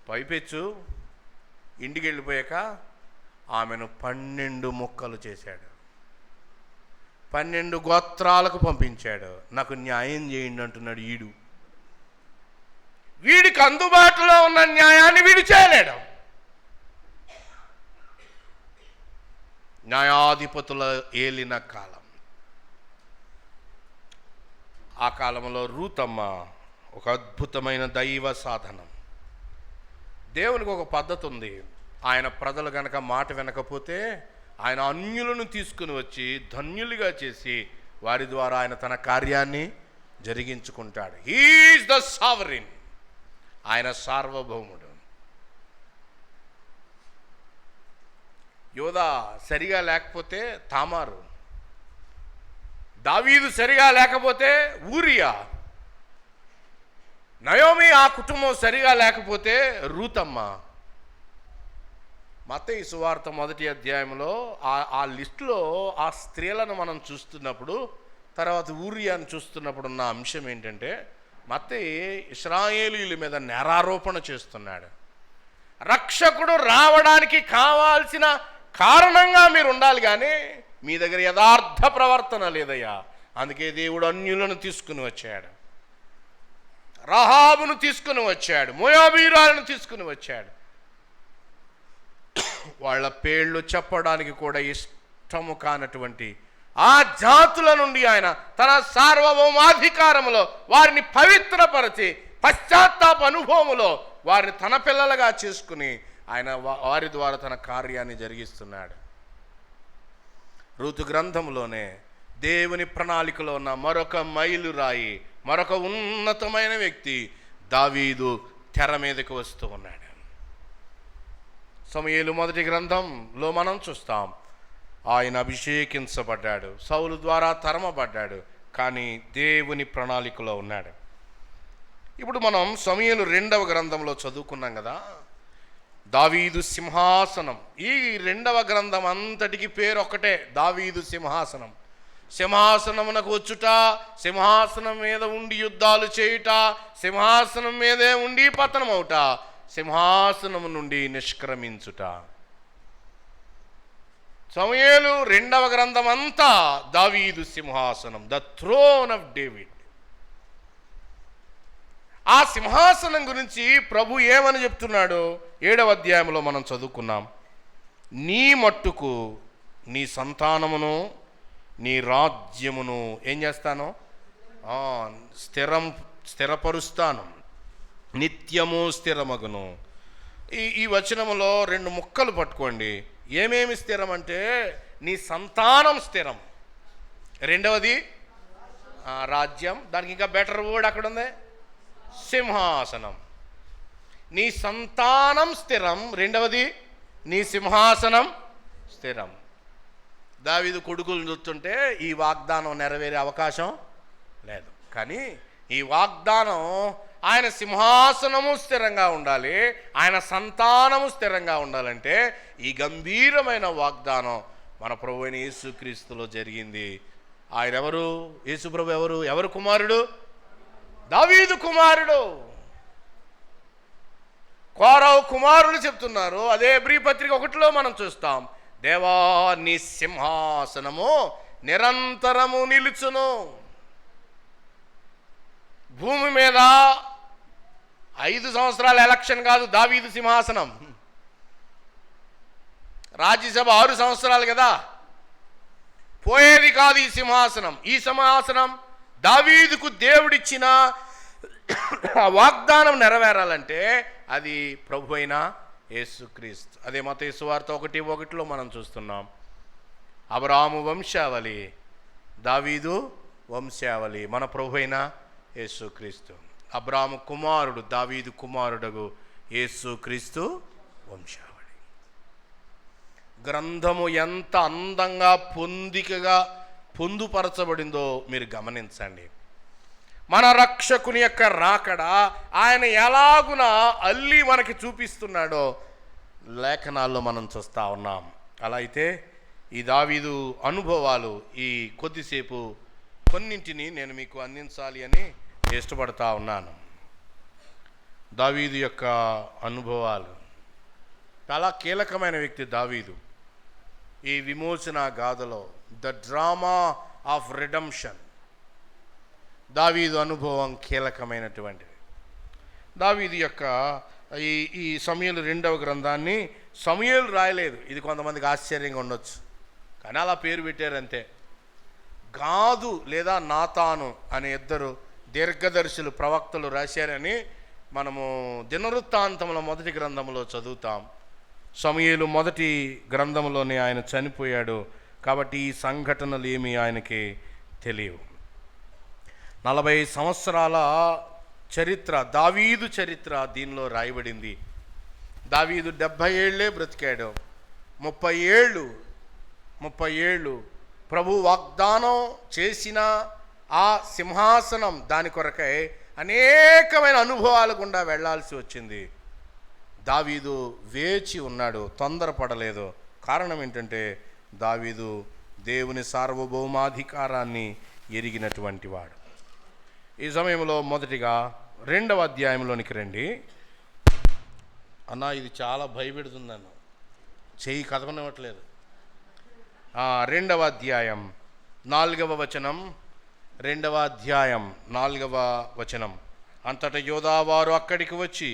పైపెచ్చు ఇంటికి వెళ్ళిపోయాక ఆమెను 12 ముక్కలు చేశాడు, 12 గోత్రాలకు పంపించాడు. నాకు న్యాయం చేయండి అంటున్నాడు ఈడు. వీడికి అందుబాటులో ఉన్న న్యాయాన్ని వీడు చేయలేడు. న్యాయాధిపతుల ఏలిన కాలం. ఆ కాలంలో రూతమ్మ ఒక అద్భుతమైన దైవ సాధనం. దేవునికి ఒక పద్ధతి ఉంది. ఆయన ప్రజలు గనక మాట వినకపోతే ఆయన అన్యులను తీసుకుని వచ్చి ధన్యులుగా చేసి వారి ద్వారా ఆయన తన కార్యాన్ని జరిగించుకుంటాడు. He is the sovereign. ఆయన సార్వభౌముడు. యోధా సరిగా లేకపోతే తామారు, దావీదు సరిగా లేకపోతే ఊరియా, నయోమి ఆ కుటుంబం సరిగా లేకపోతే రూతమ్మ. మత్తయి సువార్త 1వ అధ్యాయంలో ఆ లిస్టులో ఆ స్త్రీలను మనం చూస్తున్నప్పుడు, తర్వాత ఊరియాను చూస్తున్నప్పుడు ఉన్న అంశం ఏంటంటే, మత్తయి ఇశ్రాయేలీయుల మీద నేరారోపణ చేస్తున్నాడు. రక్షకుడు రావడానికి కావాల్సిన కారణంగా మీరు ఉండాలి, కానీ మీ దగ్గర యథార్థ ప్రవర్తన లేదయ్యా. అందుకే దేవుడు అన్యులను తీసుకుని వచ్చాడు, రహాబును తీసుకుని వచ్చాడు, మోయాబీరాలను తీసుకుని వచ్చాడు. వాళ్ళ పేర్లు చెప్పడానికి కూడా ఇష్టము కానటువంటి ఆ జాతుల నుండి ఆయన తన సార్వభౌమాధికారములో వారిని పవిత్రపరిచి, పశ్చాత్తాప అనుభవములో వారిని తన పిల్లలుగా చేసుకుని ఆయన వారి ద్వారా తన కార్యాన్ని జరిగిస్తున్నాడు. ఋతు గ్రంథంలోనే దేవుని ప్రణాళికలో ఉన్న మరొక మైలురాయి, మరొక ఉన్నతమైన వ్యక్తి దావీదు తెర మీదకి వస్తూ ఉన్నాడు. సమూయేలు 1వ గ్రంథంలో మనం చూస్తాం, ఆయన అభిషేకించబడ్డాడు, సౌలు ద్వారా తరమబడ్డాడు, కానీ దేవుని ప్రణాళికలో ఉన్నాడు. ఇప్పుడు మనం సమూయేలు 2వ గ్రంథంలో చదువుకున్నాం కదా, దావీదు సింహాసనం. ఈ 2వ గ్రంథం అంతటికి పేరు ఒక్కటే, దావీదు సింహాసనం. సింహాసనమునకు వచ్చుట, సింహాసనం మీద ఉండి యుద్ధాలు చేయుట, సింహాసనం మీదే ఉండి పతనమవుట, సింహాసనము నుండి నిష్క్రమించుట. సమూయేలు 2వ గ్రంథం అంతా దావీదు సింహాసనం, ద థ్రోన్ ఆఫ్ డేవిడ్. ఆ సింహాసనం గురించి ప్రభు ఏమని చెప్తున్నాడు 7వ అధ్యాయంలో మనం చదువుకున్నాం. నీ మట్టుకు నీ సంతానమును నీ రాజ్యమును ఏం చేస్తాను, స్థిరపరుస్తాను, నిత్యము స్థిరమగును. ఈ వచనములో 2 ముక్కలు పట్టుకోండి. ఏమేమి స్థిరం అంటే, నీ సంతానం స్థిరం, రెండవది రాజ్యం, దానికి ఇంకా బెటర్ వర్డ్ అక్కడ ఉంది, సింహాసనం. నీ సంతానం స్థిరం, రెండవది నీ సింహాసనం స్థిరం. దావీదు కొడుకులను చూస్తుంటే ఈ వాగ్దానం నెరవేరే అవకాశం లేదు, కానీ ఈ వాగ్దానం ఆయన సింహాసనము స్థిరంగా ఉండాలి, ఆయన సంతానము స్థిరంగా ఉండాలంటే ఈ గంభీరమైన వాగ్దానం మన ప్రభు అయిన యేసుక్రీస్తులో జరిగింది. ఆయన ఎవరు? యేసు ప్రభు ఎవరు కుమారుడు? దావీదు కుమారుడు. కోరావు కుమారులు చెప్తున్నారు. అదే హెబ్రీ పత్రిక 1లో మనం చూస్తాం, దేవా నీ సింహాసనము నిరంతరము నిలుచును. భూమి మీద 5 సంవత్సరాల ఎలక్షన్ కాదు దావీదు సింహాసనం. రాజ్యసభ 6 సంవత్సరాలు కదా, పోయేది కాదు ఈ సింహాసనం. ఈ సింహాసనం దావీదుకు దేవుడిచ్చిన వాగ్దానం నెరవేరాలంటే అది ప్రభు అయిన యేసుక్రీస్తు. అదే మత్తయి సువార్త 1:1లో మనం చూస్తున్నాం, అబ్రాహాము వంశావళి, దావీదు వంశావళి, మన ప్రభు అయిన యేసుక్రీస్తు. అబ్రాహాము కుమారుడు, దావీదు కుమారుడు, యేసుక్రీస్తు వంశావళి. గ్రంథము ఎంత అందంగా పొందికగా పొందుపరచబడిందో మీరు గమనించండి. మన రక్షకుని యొక్క రాకడ ఆయన ఎలాగున అల్లి మనకి చూపిస్తున్నాడో లేఖనాల్లో మనం చూస్తూ ఉన్నాం. అలా అయితే ఈ దావీదు అనుభవాలు ఈ కొద్దిసేపు కొన్నింటిని నేను మీకు అందించాలి అని ఇష్టపడతా ఉన్నాను. దావీదు యొక్క అనుభవాలు చాలా కీలకమైన వ్యక్తి దావీదు. ఈ విమోచన గాథలో ద డ్రామా ఆఫ్ రిడమ్షన్, దావీదు అనుభవం కీలకమైనటువంటిది. దావీదు యొక్క ఈ సమూయేలు 2వ గ్రంథాన్ని సమూయేలు రాయలేదు. ఇది కొంతమందికి ఆశ్చర్యంగా ఉండొచ్చు, కానీ అలా పేరు పెట్టారంతే. గాదు లేదా నాతాను అనే 2 దీర్ఘదర్శులు ప్రవక్తలు రాశారని మనము దినవృత్తాంతముల 1వ గ్రంథంలో చదువుతాం. సమూయేలు 1వ గ్రంథంలోనే ఆయన చనిపోయాడు కాబట్టి ఈ సంఘటనలు ఏమీ ఆయనకి తెలియవు. 40 సంవత్సరాల చరిత్ర, దావీదు చరిత్ర దీనిలో రాయబడింది. దావీదు 70 ఏళ్లే బ్రతికాడు. 30 ఏళ్ళు ప్రభు వాగ్దానం చేసిన ఆ సింహాసనం దాని కొరకై అనేకమైన అనుభవాల గుండా వెళ్ళాల్సి వచ్చింది. దావీదు వేచి ఉన్నాడు, తొందరపడలేదు. కారణం ఏంటంటే దావీదు దేవుని సార్వభౌమాధికారాన్ని ఎరిగినటువంటి వాడు. ఈ సమయంలో మొదటిగా 2వ అధ్యాయంలోనికి రండి. అన్నా ఇది చాలా భయపెడుతుందన్న, చెయ్యి కదపనివ్వట్లేదు. 2వ అధ్యాయం 4వ వచనం. 2వ అధ్యాయం 4వ వచనం. అంతటా యోధావారు అక్కడికి వచ్చి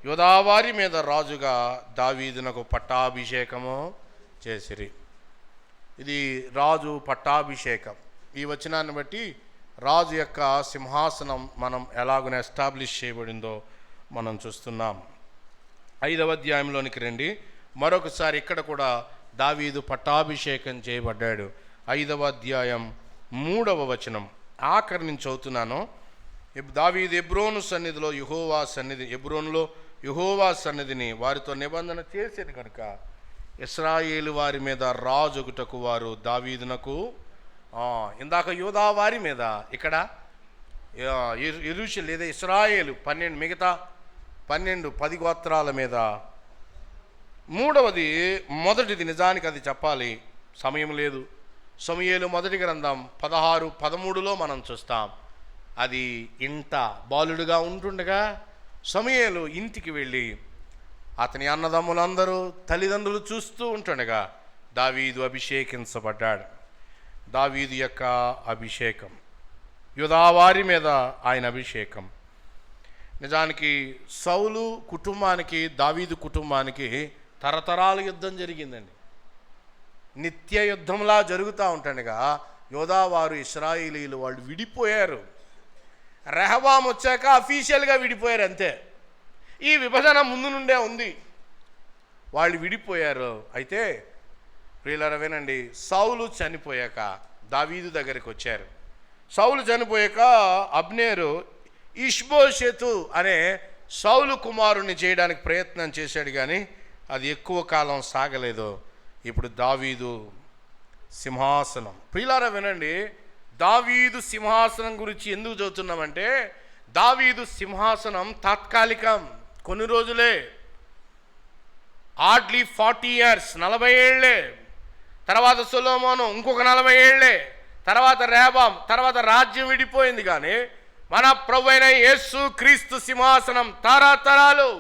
యోధావారి మీద రాజుగా దావీదునకు పట్టాభిషేకము చేసిరి. ఇది రాజు పట్టాభిషేకం. ఈ వచనాన్ని బట్టి రాజు యొక్క సింహాసనం మనం ఎలాగున ఎస్టాబ్లిష్ చేయబడిందో మనం చూస్తున్నాం. 5వ అధ్యాయంలోనికి రండి. మరొకసారి ఇక్కడ కూడా దావీదు పట్టాభిషేకం చేయబడ్డాడు. 5వ అధ్యాయం 3వ వచనం ఆఖరి నుంచి చదువుతున్నాను. దావీదు ఎబ్రోను సన్నిధిలో ఎబ్రోనులో యెహోవా సన్నిధిని వారితో నిబంధన చేసేది కనుక ఇశ్రాయేలు వారి మీద రాజుగుటకు వారు దావీదునకు, ఇందాక యోధా వారి మీద, ఇక్కడ యెరూషలేము లేదా ఇశ్రాయేలు 12 మిగతా 10 గోత్రాల మీద. మొదటిది నిజానికి అది చెప్పాలి, సమయం లేదు. సమూయేలు మొదటి గ్రంథం 16-13లో మనం చూస్తాం. అది ఇంట బాలుడుగా ఉంటుండగా సమూయేలు ఇంటికి వెళ్ళి అతని అన్నదమ్ములందరూ తల్లిదండ్రులు చూస్తూ ఉంటుండగా దావీదు అభిషేకించబడ్డాడు. దావీదు యొక్క అభిషేకం, యోధావారి మీద ఆయన అభిషేకం. నిజానికి సౌలు కుటుంబానికి, దావీదు కుటుంబానికి తరతరాల యుద్ధం జరిగిందండి. నిత్య యుద్ధంలా జరుగుతూ ఉంటుండగా యోధావారు ఇశ్రాయేలీలు వాళ్ళు విడిపోయారు. రెహబాము వచ్చాక అఫీషియల్గా విడిపోయారు అంతే. ఈ విభజన ముందు నుండే ఉంది, వాళ్ళు విడిపోయారు. అయితే ప్రియులారా వినండి, సౌలు చనిపోయాక దావీదు దగ్గరికి వచ్చారు. సౌలు చనిపోయాక అబ్నేరు ఇష్బోషెతు అనే సౌలు కుమారుణ్ణి చేయడానికి ప్రయత్నం చేశాడు, కానీ అది ఎక్కువ కాలం సాగలేదు. ఇప్పుడు దావీదు సింహాసనం. ప్రియులారా వినండి, దావీదు సింహాసనం గురించి ఎందుకు చదువుతున్నామంటే దావీదు సింహాసనం తాత్కాలికం, కొన్ని రోజులే, హార్డ్లీ 40 years, 40 ఏళ్లే. తర్వాత సొలొమోను ఇంకొక 40 ఏళ్లే. తర్వాత రెహబాము, తర్వాత రాజ్యం విడిపోయింది. కానీ మన ప్రభువైన యేసు క్రీస్తు సింహాసనం తరతరాలు.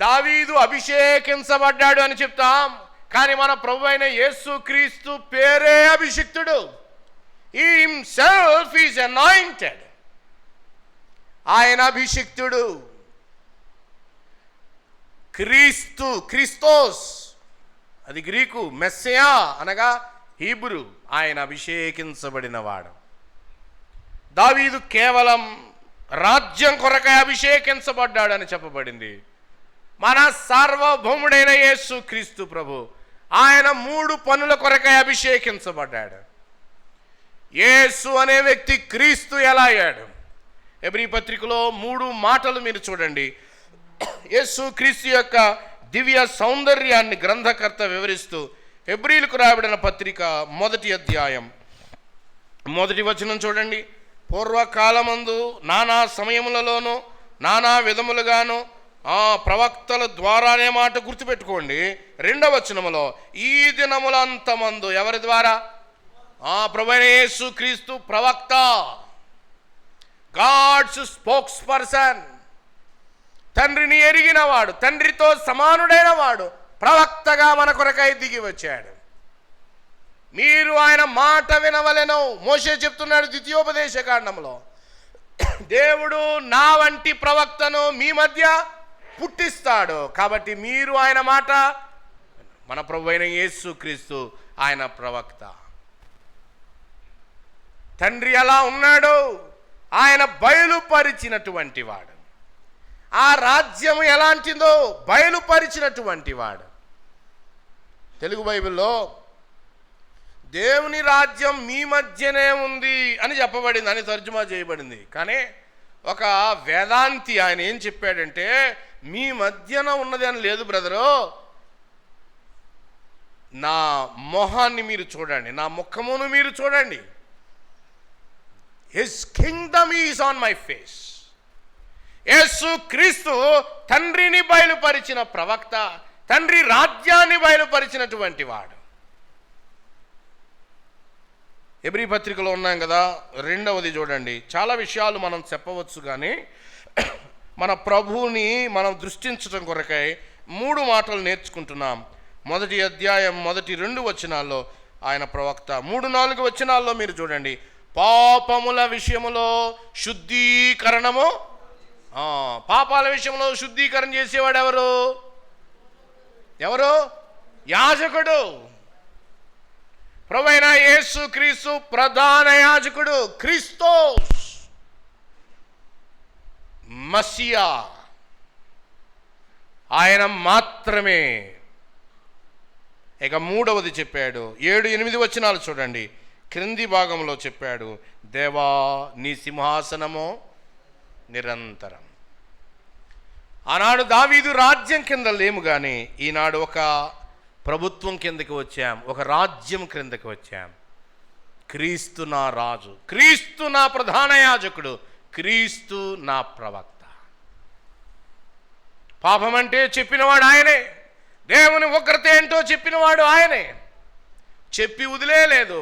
దావీదు అభిషేకించబడ్డాడు అని చెప్తాం, కానీ మన ప్రభువైన యేసు క్రీస్తు పేరే అభిషిక్తుడు. He himself is anointed. ఆయన అభిషిక్తుడు. క్రీస్తు, క్రిస్తోస్ అది గ్రీకు, మెస్సియా అనగా హీబ్రూ, ఆయన అభిషేకించబడినవాడు. దావీదు కేవలం రాజ్యం కొరకై అభిషేకించబడ్డాడని చెప్పబడింది. మన సార్వభౌముడైన యేసు క్రీస్తు ప్రభు ఆయన 3 పనుల కొరకై అభిషేకించబడ్డాడు. యేసు అనే వ్యక్తి క్రీస్తు ఎలా అయ్యాడు? హెబ్రీ పత్రికలో 3 మాటలు మీరు చూడండి. యేసు క్రీస్తు యొక్క దివ్య సౌందర్యాన్ని గ్రంథకర్త వివరిస్తూ హెబ్రీలకు రాయబడిన పత్రిక 1వ అధ్యాయం 1వ వచనం చూడండి. పూర్వకాలమందు నానా సమయములలోనూ నానా విధములుగాను ప్రవక్తల ద్వారానే మాట గుర్తుపెట్టుకోండి. 2వ వచనములో ఈ దినములంతమందు ఎవరి ద్వారా? ప్రభువైన యేసు క్రీస్తు ప్రవక్త, గాడ్స్ స్పోక్స్ పర్సన్, తండ్రిని ఎరిగిన వాడు, తండ్రితో సమానుడైన వాడు ప్రవక్తగా మన కొరకై దిగి వచ్చాడు. మీరు ఆయన మాట వినవలెను. మోషే చెప్తున్నాడు ద్వితీయోపదేశ కాండంలో, దేవుడు నా వంటి ప్రవక్తను మీ మధ్య పుట్టిస్తాడు, కాబట్టి మీరు ఆయన మాట. మన ప్రభువైన యేసు క్రీస్తు ఆయన ప్రవక్త. తండ్రి ఎలా ఉన్నాడో ఆయన బయలుపరిచినటువంటి వాడు. ఆ రాజ్యం ఎలాంటిదో బయలుపరిచినటువంటి వాడు. తెలుగు బైబిల్లో దేవుని రాజ్యం మీ మధ్యనే ఉంది అని చెప్పబడింది, అని తర్జుమా చేయబడింది. కానీ ఒక వేదాంతి ఆయన ఏం చెప్పాడంటే, మీ మధ్యన ఉన్నది అని లేదు బ్రదరు, నా మొహాన్ని మీరు చూడండి, నా ముఖమును మీరు చూడండి. His kingdom is on my face. Yesu Kristu తండ్రిని బయలుపరిచిన ప్రవక్త, తండ్రి రాజ్యాన్ని బయలుపరిచినటువంటి వాడు. హెబ్రీ పత్రికలో ఉన్నాం కదా, 2వది చూడండి. చాలా విషయాలు మనం చెప్పవచ్చు, కానీ మన ప్రభువుని మనం దృష్టించడం కొరకై 3 మాటలు నేర్చుకుంటున్నాం. 1వ అధ్యాయం 1-2 వచనాల్లో ఆయన ప్రవక్త, 3-4 వచనాల్లో మీరు చూడండి. పాపముల విషయములో శుద్ధీకరణము, పాపాల విషయంలో శుద్ధీకరణ చేసేవాడు ఎవరు? యాజకుడు. ప్రభువైన యేసు క్రీస్తు ప్రధాన యాజకుడు, క్రిస్తోస్ మసియా, ఆయన మాత్రమే. ఇక 3వది చెప్పాడు, 7-8 వచనాలు చూడండి. క్రింది భాగంలో చెప్పాడు, దేవా నీ సింహాసనము నిరంతరం. ఆనాడు దావీదు రాజ్యం కింద లేము, కానీ ఈనాడు ఒక ప్రభుత్వం కిందకి వచ్చాం, ఒక రాజ్యం క్రిందకి వచ్చాం. క్రీస్తు నా రాజు, క్రీస్తు నా ప్రధాన యాజకుడు, క్రీస్తు నా ప్రవక్త. పాపం అంటే చెప్పినవాడు ఆయనే, దేవుని ఉగ్రత ఏంటో చెప్పినవాడు ఆయనే. చెప్పి వదిలేలేదు,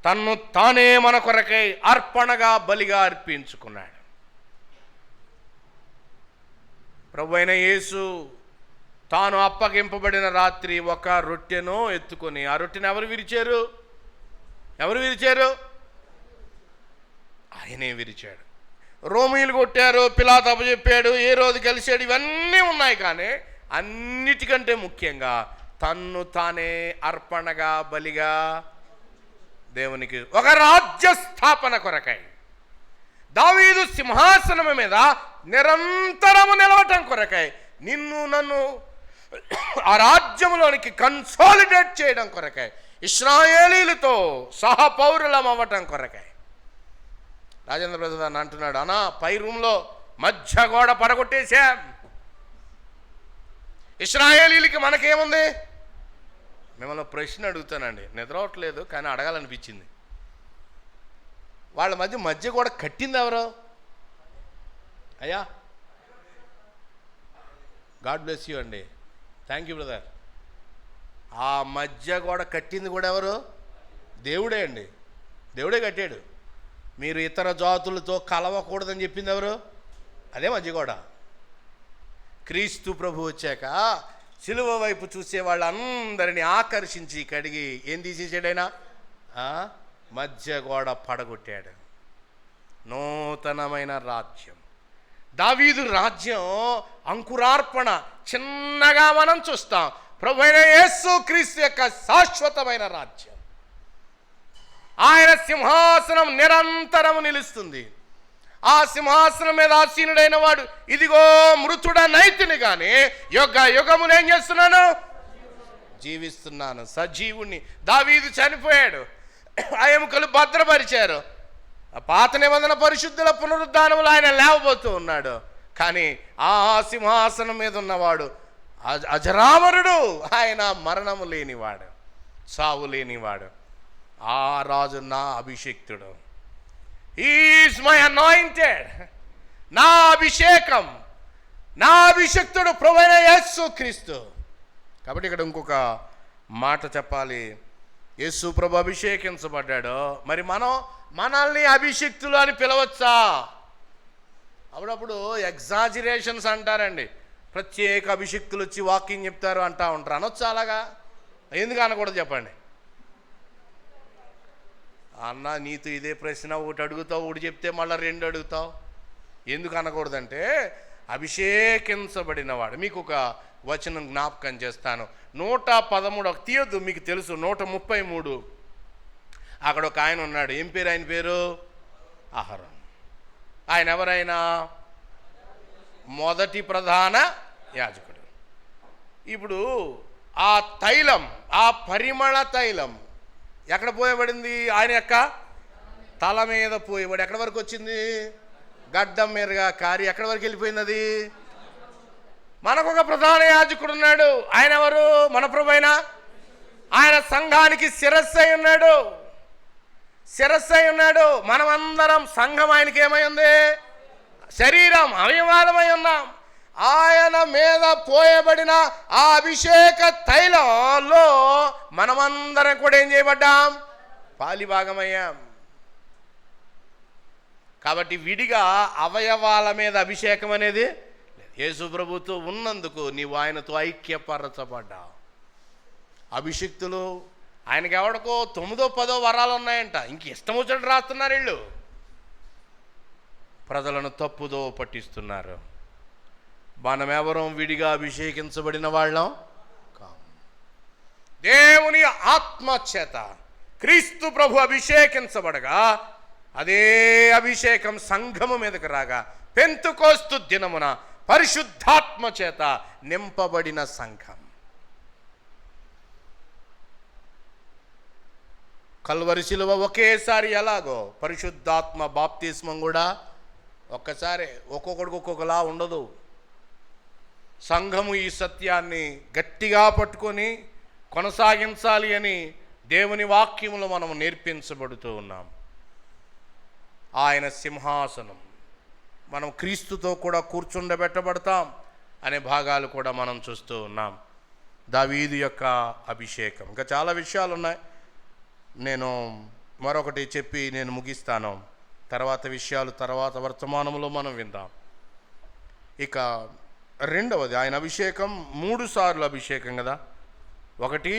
తన్ను తానే మన కొరకై అర్పణగా బలిగా అర్పించుకున్నాడు. ప్రభువైన యేసు తాను అప్పగింపబడిన రాత్రి ఒక రొట్టెను ఎత్తుకొని, ఆ రొట్టెను ఎవరు విరిచారు? ఆయనే విరిచాడు. రోమీలు కొట్టారు, పిలాతు అప్పచెప్పాడు, ఏ రోజు కలిసాడు, ఇవన్నీ ఉన్నాయి. కానీ అన్నిటికంటే ముఖ్యంగా తన్ను తానే అర్పణగా బలిగా దేవునికి, ఒక రాజ్య స్థాపన కొరకై, దావీదు సింహాసనం మీద నిరంతరము నిలవటం కొరకై, నిన్ను నన్ను ఆ రాజ్యంలోనికి కన్సాలిడేట్ చేయడం కొరకై, ఇశ్రాయేలీలతో సహపౌరులం అవ్వటం కొరకై. రాజేంద్ర ప్రసాద్ అంటున్నాడు, అన్నా పై రూమ్లో మధ్య గోడ పడగొట్టేశాం. ఇశ్రాయేలీలకి మనకేముంది? మిమ్మల్ని ప్రశ్న అడుగుతానండి, నిద్ర అవట్లేదు కానీ అడగాలనిపించింది. వాళ్ళ మధ్య గోడ కట్టింది ఎవరు? అయ్యా, గాడ్ బ్లెస్ యూ అండి, థ్యాంక్ యూ బ్రదర్. ఆ మధ్య గోడ కట్టింది కూడా ఎవరు? దేవుడే అండి, దేవుడే కట్టాడు. మీరు ఇతర జాతులతో కలవకూడదని చెప్పింది ఎవరు? అదే మధ్య గోడ. క్రీస్తు ప్రభు వచ్చాక సిలువ వైపు చూసే వాళ్ళందరినీ ఆకర్షించి కడిగి ఏం తీసేసాడైనా? మధ్య గోడ పడగొట్టాడు. నూతనమైన రాజ్యం, దావీదు రాజ్యం అంకురార్పణ. చిన్నగా మనం చూస్తాం, ప్రభువైన యేసు క్రీస్తు యొక్క శాశ్వతమైన రాజ్యం. ఆయన సింహాసనం నిరంతరము నిలుస్తుంది. ఆ సింహాసనం మీద ఆసీనుడైన వాడు, ఇదిగో మృతుడనైతిని కానీ యుగ యుగమును ఏం చేస్తున్నాను? జీవిస్తున్నాను, సజీవుణ్ణి. దావీదు చనిపోయాడు, ఆ ఎముకలు భద్రపరిచారు. పాత నిబంధన పరిశుద్ధుల పునరుద్ధానములు ఆయన లేవబోతూ ఉన్నాడు. కానీ ఆ సింహాసనం మీద ఉన్నవాడు అజరామరుడు, ఆయన మరణము లేనివాడు, సావు లేనివాడు. ఆ రాజు నా అభిషేక్తుడు. ఈజ్ మై అనాయింటెడ్, నా అభిషేకం, నా అభిషేక్తుడు ప్రభువైన యేసు క్రీస్తు. కాబట్టి ఇక్కడ ఇంకొక మాట చెప్పాలి. యేసు ప్రభు అభిషేకించబడ్డాడు, మరి మనల్ని అభిషిక్తులు అని పిలవచ్చా? అప్పుడప్పుడు ఎగ్జాజిరేషన్స్ అంటారండి, ప్రత్యేక అభిషిక్తులు వచ్చి వాకింగ్ చెప్తారు అంటూ ఉంటారు. అనొచ్చా అలాగా? ఎందుకు అనకూడదు చెప్పండి? అన్న నీతో ఇదే ప్రశ్న, ఒకటి అడుగుతావు, ఒకటి చెప్తే మళ్ళీ 2 అడుగుతావు. ఎందుకు అనకూడదంటే అభిషేకించబడినవాడు. మీకు ఒక వచనం జ్ఞాపకం చేస్తాను. 113 తీయొద్దు, మీకు తెలుసు. 133 అక్కడ ఒక ఆయన ఉన్నాడు. ఏం పేరు ఆయన పేరు? అహరోన్. ఆయన ఎవరైనా మొదటి ప్రధాన యాజకుడు. ఇప్పుడు ఆ తైలం, ఆ పరిమళ తైలం ఎక్కడ పోయబడింది? ఆయన యొక్క తల మీద పోయబడి ఎక్కడి వరకు వచ్చింది? గడ్డం మీదుగా కారి ఎక్కడి వరకు వెళ్ళిపోయింది అది? మనకు ఒక ప్రధాన యాజకుడు ఉన్నాడు. ఆయన ఎవరు? మన ప్రభువైన ఆయన సంఘానికి శిరస్సు అయి ఉన్నాడు. శిరస్సు అయి ఉన్నాడు. మనమందరం సంఘం ఆయనకి ఏమై ఉంది? శరీరం, అవయవాలమై ఉన్నాం. ఆయన మీద పోయబడిన ఆ అభిషేక తైలంలో మనమందరం కూడా ఏం చేయబడ్డాం? పాలిభాగమయ్యాం. కాబట్టి విడిగా అవయవాల మీద అభిషేకం అనేది యేసు ప్రభుతో ఉన్నందుకు నీవు ఆయనతో ఐక్యపరచబడ్డావు. అభిషిక్తులు ఆయనకి ఎవడికో 9, 10 వరాలు ఉన్నాయంట. ఇంక ఇష్టం వచ్చినట్టు రాస్తున్నారు వీళ్ళు. ప్రజలను తప్పుదో పట్టిస్తున్నారు. మనమెవరం విడిగా అభిషేకించబడిన వాళ్ళం కాము. దేవుని ఆత్మ చేత క్రీస్తు ప్రభు అభిషేకించబడగా అదే అభిషేకం సంఘము మీదకి రాగా పెంతెకోస్తు దినమున పరిశుద్ధాత్మ చేత నింపబడిన సంఘం. కల్వరి శిలువ ఒకేసారి ఎలాగో పరిశుద్ధాత్మ బాప్తిస్మం కూడా ఒక్కసారి, ఒక్కొక్కడికి ఒక్కొక్కలా ఉండదు. సంఘము ఈ సత్యాన్ని గట్టిగా పట్టుకొని కొనసాగించాలి అని దేవుని వాక్యములో మనం నేర్పించబడుతూ ఉన్నాం. ఆయన సింహాసనం, మనం క్రీస్తుతో కూడా కూర్చుండబెట్టబడతాం అనే భాగాలు కూడా మనం చూస్తూ ఉన్నాం. దావీదు యొక్క అభిషేకం, ఇంకా చాలా విషయాలు ఉన్నాయి. నేను మరొకటి చెప్పి నేను ముగిస్తాను. తర్వాత విషయాలు తర్వాత వర్తమానంలో మనం విందాం. ఇక రెండవది ఆయన అభిషేకం 3 సార్లు అభిషేకం కదా. 1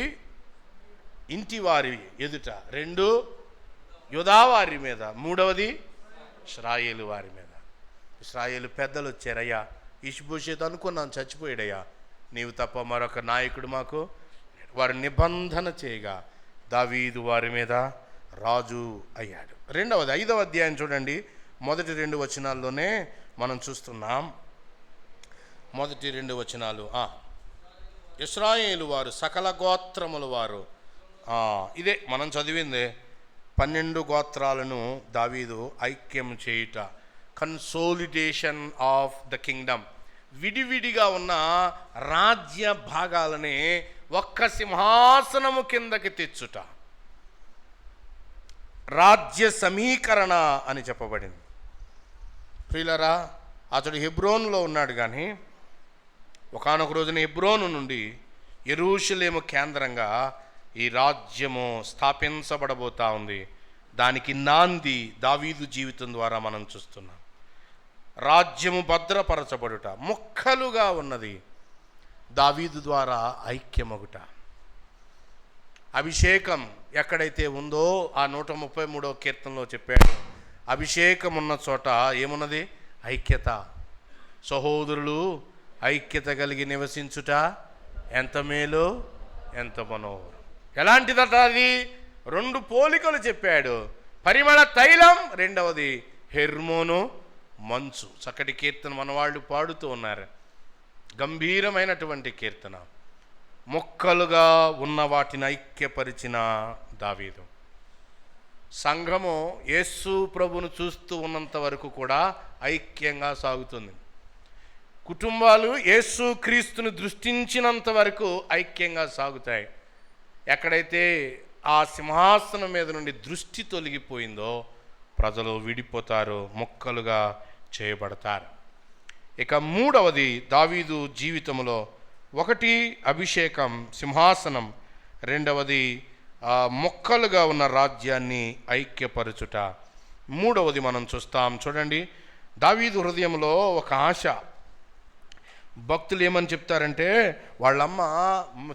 ఇంటి వారి ఎదుట, 2 యూదావారి మీద, 3వది ఇశ్రాయేలు వారి మీద. ఇశ్రాయేలు పెద్దలు వచ్చారయ్యా, ఇష్బోషెతు అనుకున్నాను చచ్చిపోయాడయ్యా, నీవు తప్ప మరొక నాయకుడు మాకు. వారు నిబంధన చేయగా దావీదు వారి మీద రాజు అయ్యాడు. రెండవది 5వ అధ్యాయం చూడండి, మొదటి 2 వచనాల్లోనే మనం చూస్తున్నాం. మొదటి 2 వచనాలు, ఇశ్రాయేలు వారు సకల గోత్రముల వారు, ఇదే మనం చదివిందే. 12 గోత్రాలను దావీదు ఐక్యం చేయుట, కన్సోలిడేషన్ ఆఫ్ ద కింగ్డమ్. విడివిడిగా ఉన్న రాజ్య భాగాలని ఒక్క సింహాసనము కిందకి తెచ్చుట, రాజ్య సమీకరణ అని చెప్పబడింది. ప్రియులరా, అతడు హెబ్రోనులో ఉన్నాడు, కానీ ఒకానొక రోజున హెబ్రోను నుండి యెరూషలేము కేంద్రంగా ఈ రాజ్యము స్థాపించబడబోతా ఉంది. దానికి నాంది దావీదు జీవితం ద్వారా మనం చూస్తున్నాం. రాజ్యము భద్రపరచబడుట, ముక్కలుగా ఉన్నది దావీదు ద్వారా ఐక్యమగుట. అభిషేకం ఎక్కడైతే ఉందో ఆ 133వ కీర్తనలో చెప్పాడు, అభిషేకం ఉన్న చోట ఏమున్నది? ఐక్యత. సహోదరులు ఐక్యత కలిగి నివసించుట ఎంత మేలు, ఎంత మనోహరం. ఎలాంటిదట అది? 2 పోలికలు చెప్పాడు. పరిమళ తైలం, రెండవది హెర్మోను మంచు. చక్కటి కీర్తన మన వాళ్ళు పాడుతూ ఉన్నారు. గంభీరమైనటువంటి కీర్తన. మొక్కలుగా ఉన్న వాటిని ఐక్యపరిచిన దావీదు. సంఘము యేసు ప్రభును చూస్తూ ఉన్నంత వరకు కూడా ఐక్యంగా సాగుతుంది. కుటుంబాలు యేసు క్రీస్తుని దృష్టించినంత వరకు ఐక్యంగా సాగుతాయి. ఎక్కడైతే ఆ సింహాసనం మీద నుండి దృష్టి తొలగిపోయిందో ప్రజలు విడిపోతారు, మొక్కలుగా చేయబడతారు. ఇక 3వది దావీదు జీవితంలో, 1 అభిషేకం, సింహాసనం, 2వది మొక్కలుగా ఉన్న రాజ్యాన్ని ఐక్యపరచుట. 3వది మనం చూస్తాం. చూడండి, దావీదు హృదయంలో ఒక ఆశ. భక్తులు ఏమని చెప్తారంటే, వాళ్ళమ్మ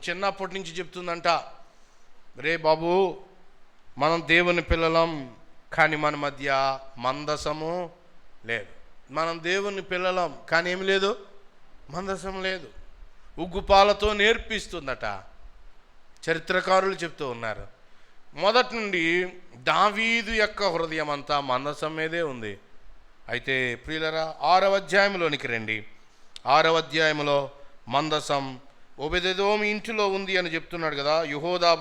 చిన్నప్పటి నుంచి చెప్తుందంట, రే బాబు, మనం దేవుని పిల్లలం, కానీ మన మధ్య మందసము లేదు. మనం దేవుని పిల్లలం, కానీ ఏమి లేదు, మందసం లేదు. ఉగ్గుపాలతో నేర్పిస్తుందట. చరిత్రకారులు చెప్తూ ఉన్నారు. మొదటి నుండి దావీదు యొక్క హృదయం అంతా మందసం మీదే ఉంది. అయితే ప్రియులరా, 6వ అధ్యాయంలోనికి రండి. 6వ అధ్యాయంలో మందసం ఓబెదెదోము ఇంటిలో ఉంది అని చెప్తున్నాడు కదా. యెహోదా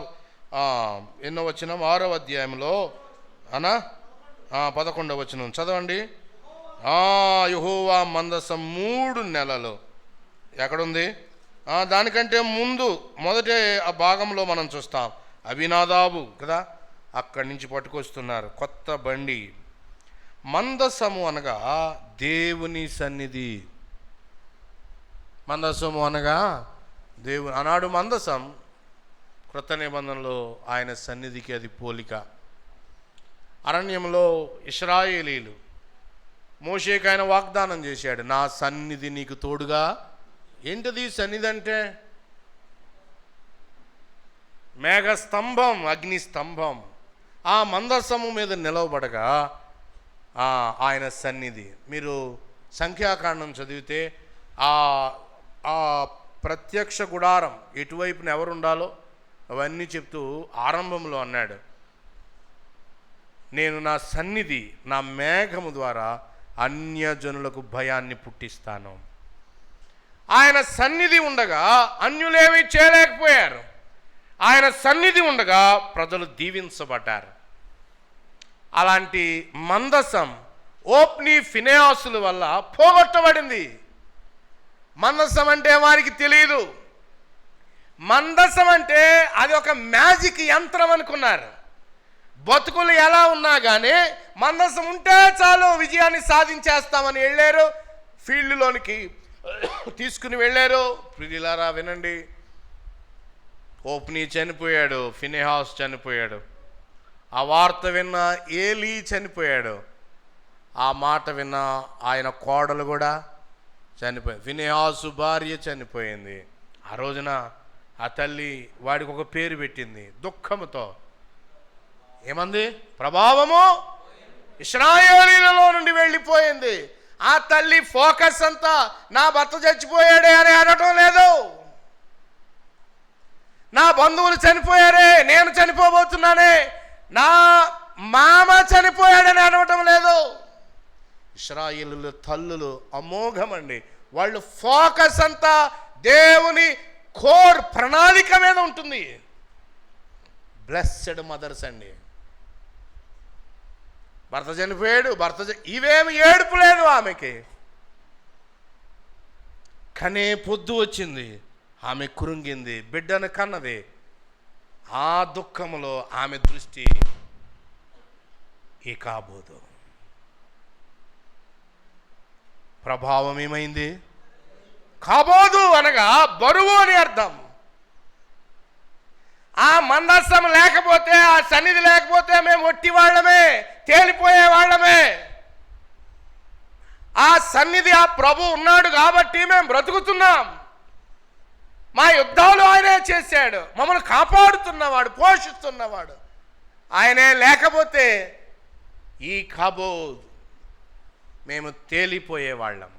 ఎన్నో వచనం? 6వ అధ్యాయంలో 11వ వచనం చదవండి. యెహోవా మందసం 3 నెలలు ఎక్కడుంది? దానికంటే ముందు మొదటి ఆ భాగంలో మనం చూస్తాం, అబీనాదాబు కదా, అక్కడి నుంచి పట్టుకొస్తున్నారు కొత్త బండి. మందసము అనగా దేవుని సన్నిధి. మందసము అనగా దేవుని. ఆనాడు మందసం క్రొత్త నిబంధనలో ఆయన సన్నిధికి అది పోలిక. అరణ్యంలో ఇశ్రాయేలీలు మోషేకి ఆయన వాగ్దానం చేశాడు, నా సన్నిధి నీకు తోడుగా. ఏంటిది సన్నిధి అంటే? మేఘస్తంభం, అగ్నిస్తంభం. ఆ మందసము మీద నిలవబడగా ఆయన సన్నిధి. మీరు సంఖ్యాకాండం చదివితే ఆ ప్రత్యక్ష గుడారం ఎటువైపున ఎవరు ఉండాలో అవన్నీ చెప్తూ ఆరంభంలో అన్నాడు, నేను నా సన్నిధి, నా మేఘము ద్వారా అన్యజనులకు భయాన్ని పుట్టిస్తాను. ఆయన సన్నిధి ఉండగా అన్యులేమీ చేయలేకపోయారు. ఆయన సన్నిధి ఉండగా ప్రజలు దీవించబడ్డారు. అలాంటి మందసం ఓప్ని ఫినెహాసుల వల్ల పోగొట్టబడింది. మందసం అంటే వారికి తెలియదు. మందసం అంటే అది ఒక మ్యాజిక్ యంత్రం అనుకున్నారు. బతుకులు ఎలా ఉన్నా కానీ మందసం ఉంటే చాలు విజయాన్ని సాధించేస్తామని వెళ్ళారు. ఫీల్డ్లోనికి తీసుకుని వెళ్ళారు. ప్రియులారా వినండి, ఓప్ని చనిపోయాడు, ఫినెహాస్ చనిపోయాడు. ఆ వార్త విన్న ఏలీ చనిపోయాడు. ఆ మాట విన్న ఆయన కోడలు కూడా చనిపోయింది. ఫినెహాసు భార్య చనిపోయింది. ఆ రోజున ఆ తల్లి వాడికి ఒక పేరు పెట్టింది దుఃఖముతో. ఏమంది? ప్రభావము ఇశ్రాయేలీయులలో నుండి వెళ్ళిపోయింది. ఆ తల్లి ఫోకస్ అంతా నా భర్త చచ్చిపోయాడే అని అనటం లేదు, నా బంధువులు చనిపోయారే, నేను చనిపోబోతున్నానే, నా మామ చనిపోయాడని అనవటం లేదు. ఇశ్రాయేలీయుల తల్లులు అమోఘమండి. వాళ్ళు ఫోకస్ అంతా దేవుని కోర్ ప్రణాళిక మీద ఉంటుంది. బ్లెస్సెడ్ మదర్స్ అండి. భర్త చనిపోయాడు, ఇవేమి ఏడుపు లేదు ఆమెకి. కనే పొద్దు వచ్చింది, ఆమె కృంగింది, బిడ్డను కన్నది. ఆ దుఃఖములో ఆమె దృష్టి ఈ కాబోదు. ప్రభావం ఏమైంది? కాబోదు అనగా బరువు అని అర్థం. ఆ మందసం లేకపోతే, ఆ సన్నిధి లేకపోతే మేము ఒట్టి వాళ్ళమే, తేలిపోయే వాళ్ళమే. ఆ సన్నిధి, ఆ ప్రభు ఉన్నాడు కాబట్టి మేము బ్రతుకుతున్నాం. మా యుద్ధాలు ఆయనే చేశాడు, మమ్మల్ని కాపాడుతున్నవాడు, పోషిస్తున్నవాడు ఆయనే. లేకపోతే ఈ కాబోదు, మేము తేలిపోయేవాళ్ళం.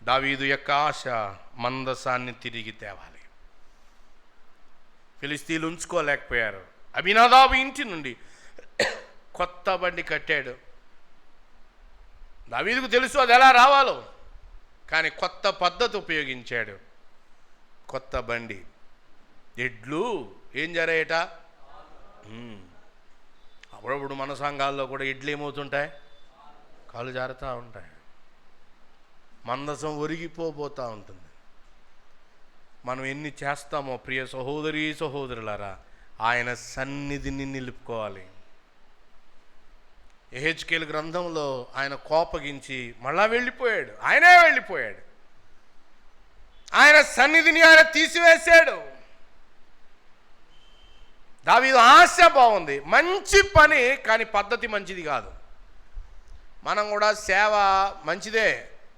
దావీదు యొక్క ఆశ మందసాన్ని తిరిగి తేవాలి. ఫిలిస్తీన్లు ఉంచుకోలేకపోయారు. అబీనాదాబు ఇంటి నుండి కొత్త బండి కట్టాడు. దావీదుకు తెలుసు అది ఎలా రావాలో, కానీ కొత్త పద్ధతి ఉపయోగించాడు. కొత్త బండి. ఎడ్లు ఏం జరేయట? అప్పుడప్పుడు మన సంఘాల్లో కూడా ఎడ్లు ఏమవుతుంటాయి? కాలు జారుతూ ఉంటాయి. మందసం ఒరిగిపోతూ ఉంటుంది. మనం ఎన్ని చేస్తామో ప్రియ సహోదరి సహోదరులారా, ఆయన సన్నిధిని నిలుపుకోవాలి. యెహెజ్కేలు గ్రంథంలో ఆయన కోపగించి మళ్ళా వెళ్ళిపోయాడు. ఆయనే వెళ్ళిపోయాడు. ఆయన సన్నిధిని ఆయన తీసివేశాడు. దావీదు ఆశ బాగుంది, మంచి పని, కానీ పద్ధతి మంచిది కాదు. మనం కూడా సేవ మంచిదే,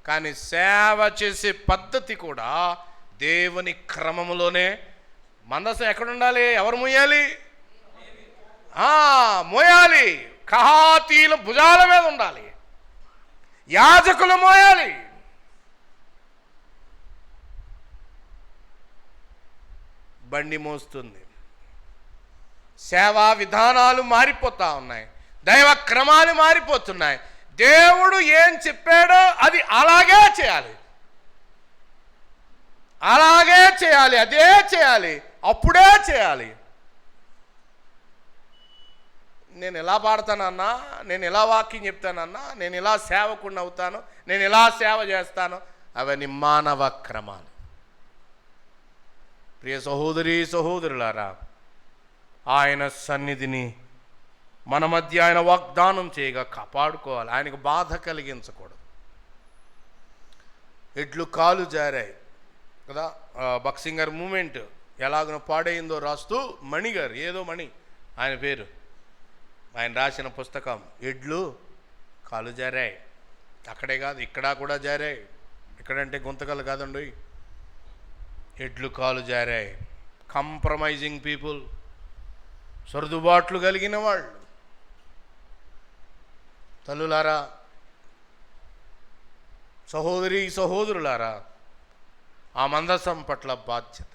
కానీ సేవ చేసే పద్ధతి కూడా దేవుని క్రమములోనే. మందసం ఎక్కడ ఉండాలి? ఎవరు మోయాలి? మోయాలి. కహాతీల భుజాల మీద ఉండాలి, యాజకులు మోయాలి. బండి మోస్తుంది. సేవా విధానాలు మారిపోతూ ఉన్నాయి, దైవ క్రమాలు మారిపోతున్నాయి. దేవుడు ఏం చెప్పాడో అది అలాగే చేయాలి, అలాగే చేయాలి, అదే చేయాలి, అప్పుడే చేయాలి. నేను ఎలా పాడతానన్నా, నేను ఎలా వాక్యం చెప్తానన్నా, నేను ఎలా సేవకుడిని అవుతాను, నేను ఎలా సేవ చేస్తాను, అవన్నీ మానవ క్రమాలు. ప్రియ సహోదరీ సహోదరులారా, ఆయన సన్నిధిని మన మధ్య ఆయన వాగ్దానం చేయగా కాపాడుకోవాలి. ఆయనకు బాధ కలిగించకూడదు. ఎడ్లు కాలు జారాయి కదా, బక్సింగర్ మూమెంట్ ఎలాగనో పాడైందో రాస్తూ మణిగారు, ఏదో మణి ఆయన పేరు, ఆయన రాసిన పుస్తకం ఎడ్లు కాలు జారాయి. అక్కడే కాదు, ఇక్కడ కూడా జారాయి. ఇక్కడంటే గుంతకలు కాదండి, ఎడ్లు కాలు జారాయి. కంప్రమైజింగ్ పీపుల్, సర్దుబాట్లు కలిగిన వాళ్ళు. తల్లులారా, సహోదరి సహోదరులారా, ఆ మందసం పట్ల బాధ్యత.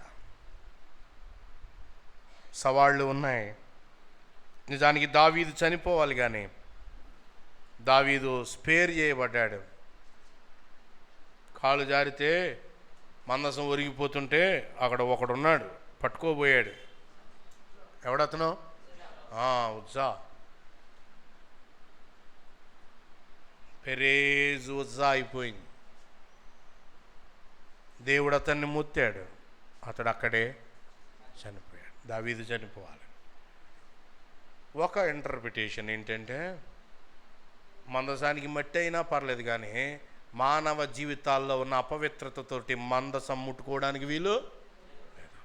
సవాళ్ళు ఉన్నాయి. నిజానికి దావీదు చనిపోవాలి, కానీ దావీదు స్పేర్ చేయబడ్డాడు. కాలు జారితే మందసం ఒరిగిపోతుంటే అక్కడ ఒకడున్నాడు, పట్టుకోబోయాడు. ఎవడతను? ఉజ్జా. పెరేజ్ ఉజ్జా అయిపోయింది. దేవుడు అతన్ని ముత్తాడు, అతడు అక్కడే చనిపోయాడు. దావీదు చనిపోవాలి. ఒక ఇంటర్ప్రిటేషన్ ఏంటంటే, మందసానికి మట్టి అయినా పర్లేదు, కానీ మానవ జీవితాల్లో ఉన్న అపవిత్రతతోటి మందసం ముట్టుకోవడానికి వీలు లేదు.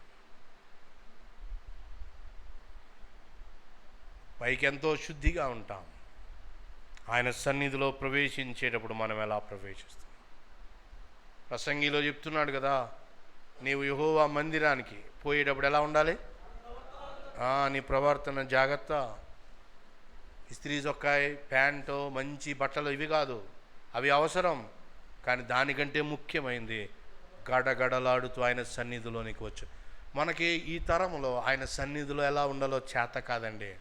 పైకి ఎంతో శుద్ధిగా ఉంటాం, ఆయన సన్నిధిలో ప్రవేశించేటప్పుడు మనం ఎలా ప్రవేశిస్తాం? ప్రసంగిలో చెప్తున్నాడు కదా, నీవు యెహోవా మందిరానికి పోయేటప్పుడు ఎలా ఉండాలి? నీ ప్రవర్తన జాగ్రత్త. ఇస్త్రీ చొక్కాయి, ప్యాంటు, మంచి బట్టలు ఇవి కాదు, అవి అవసరం, కానీ దానికంటే ముఖ్యమైనది గడగడలాడుతూ ఆయన సన్నిధిలోనికి వచ్చు. మనకి ఈ తరంలో ఆయన సన్నిధిలో ఎలా ఉండాలో చేత కాదండి.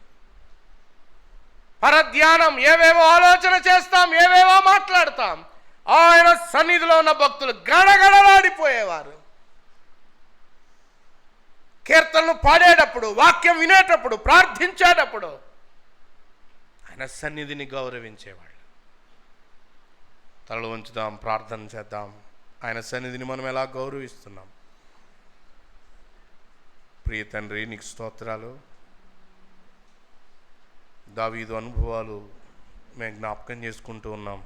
పరధ్యానం, ఏవేవో ఆలోచన చేస్తాం, ఏవేవో మాట్లాడతాం. ఆయన సన్నిధిలో ఉన్న భక్తులు గడగడలాడిపోయేవారు. కీర్తనలు పాడేటప్పుడు, వాక్యం వినేటప్పుడు, ప్రార్థించేటప్పుడు ఆయన సన్నిధిని గౌరవించేవాళ్ళు. తలలు వంచుదాం, ప్రార్థన చేద్దాం. ఆయన సన్నిధిని మనం ఎలా గౌరవిస్తున్నాం? ప్రియ తండ్రి, నీకు స్తోత్రాలు. దావీదు అనుభవాలు మేము జ్ఞాపకం చేసుకుంటూ ఉన్నాం.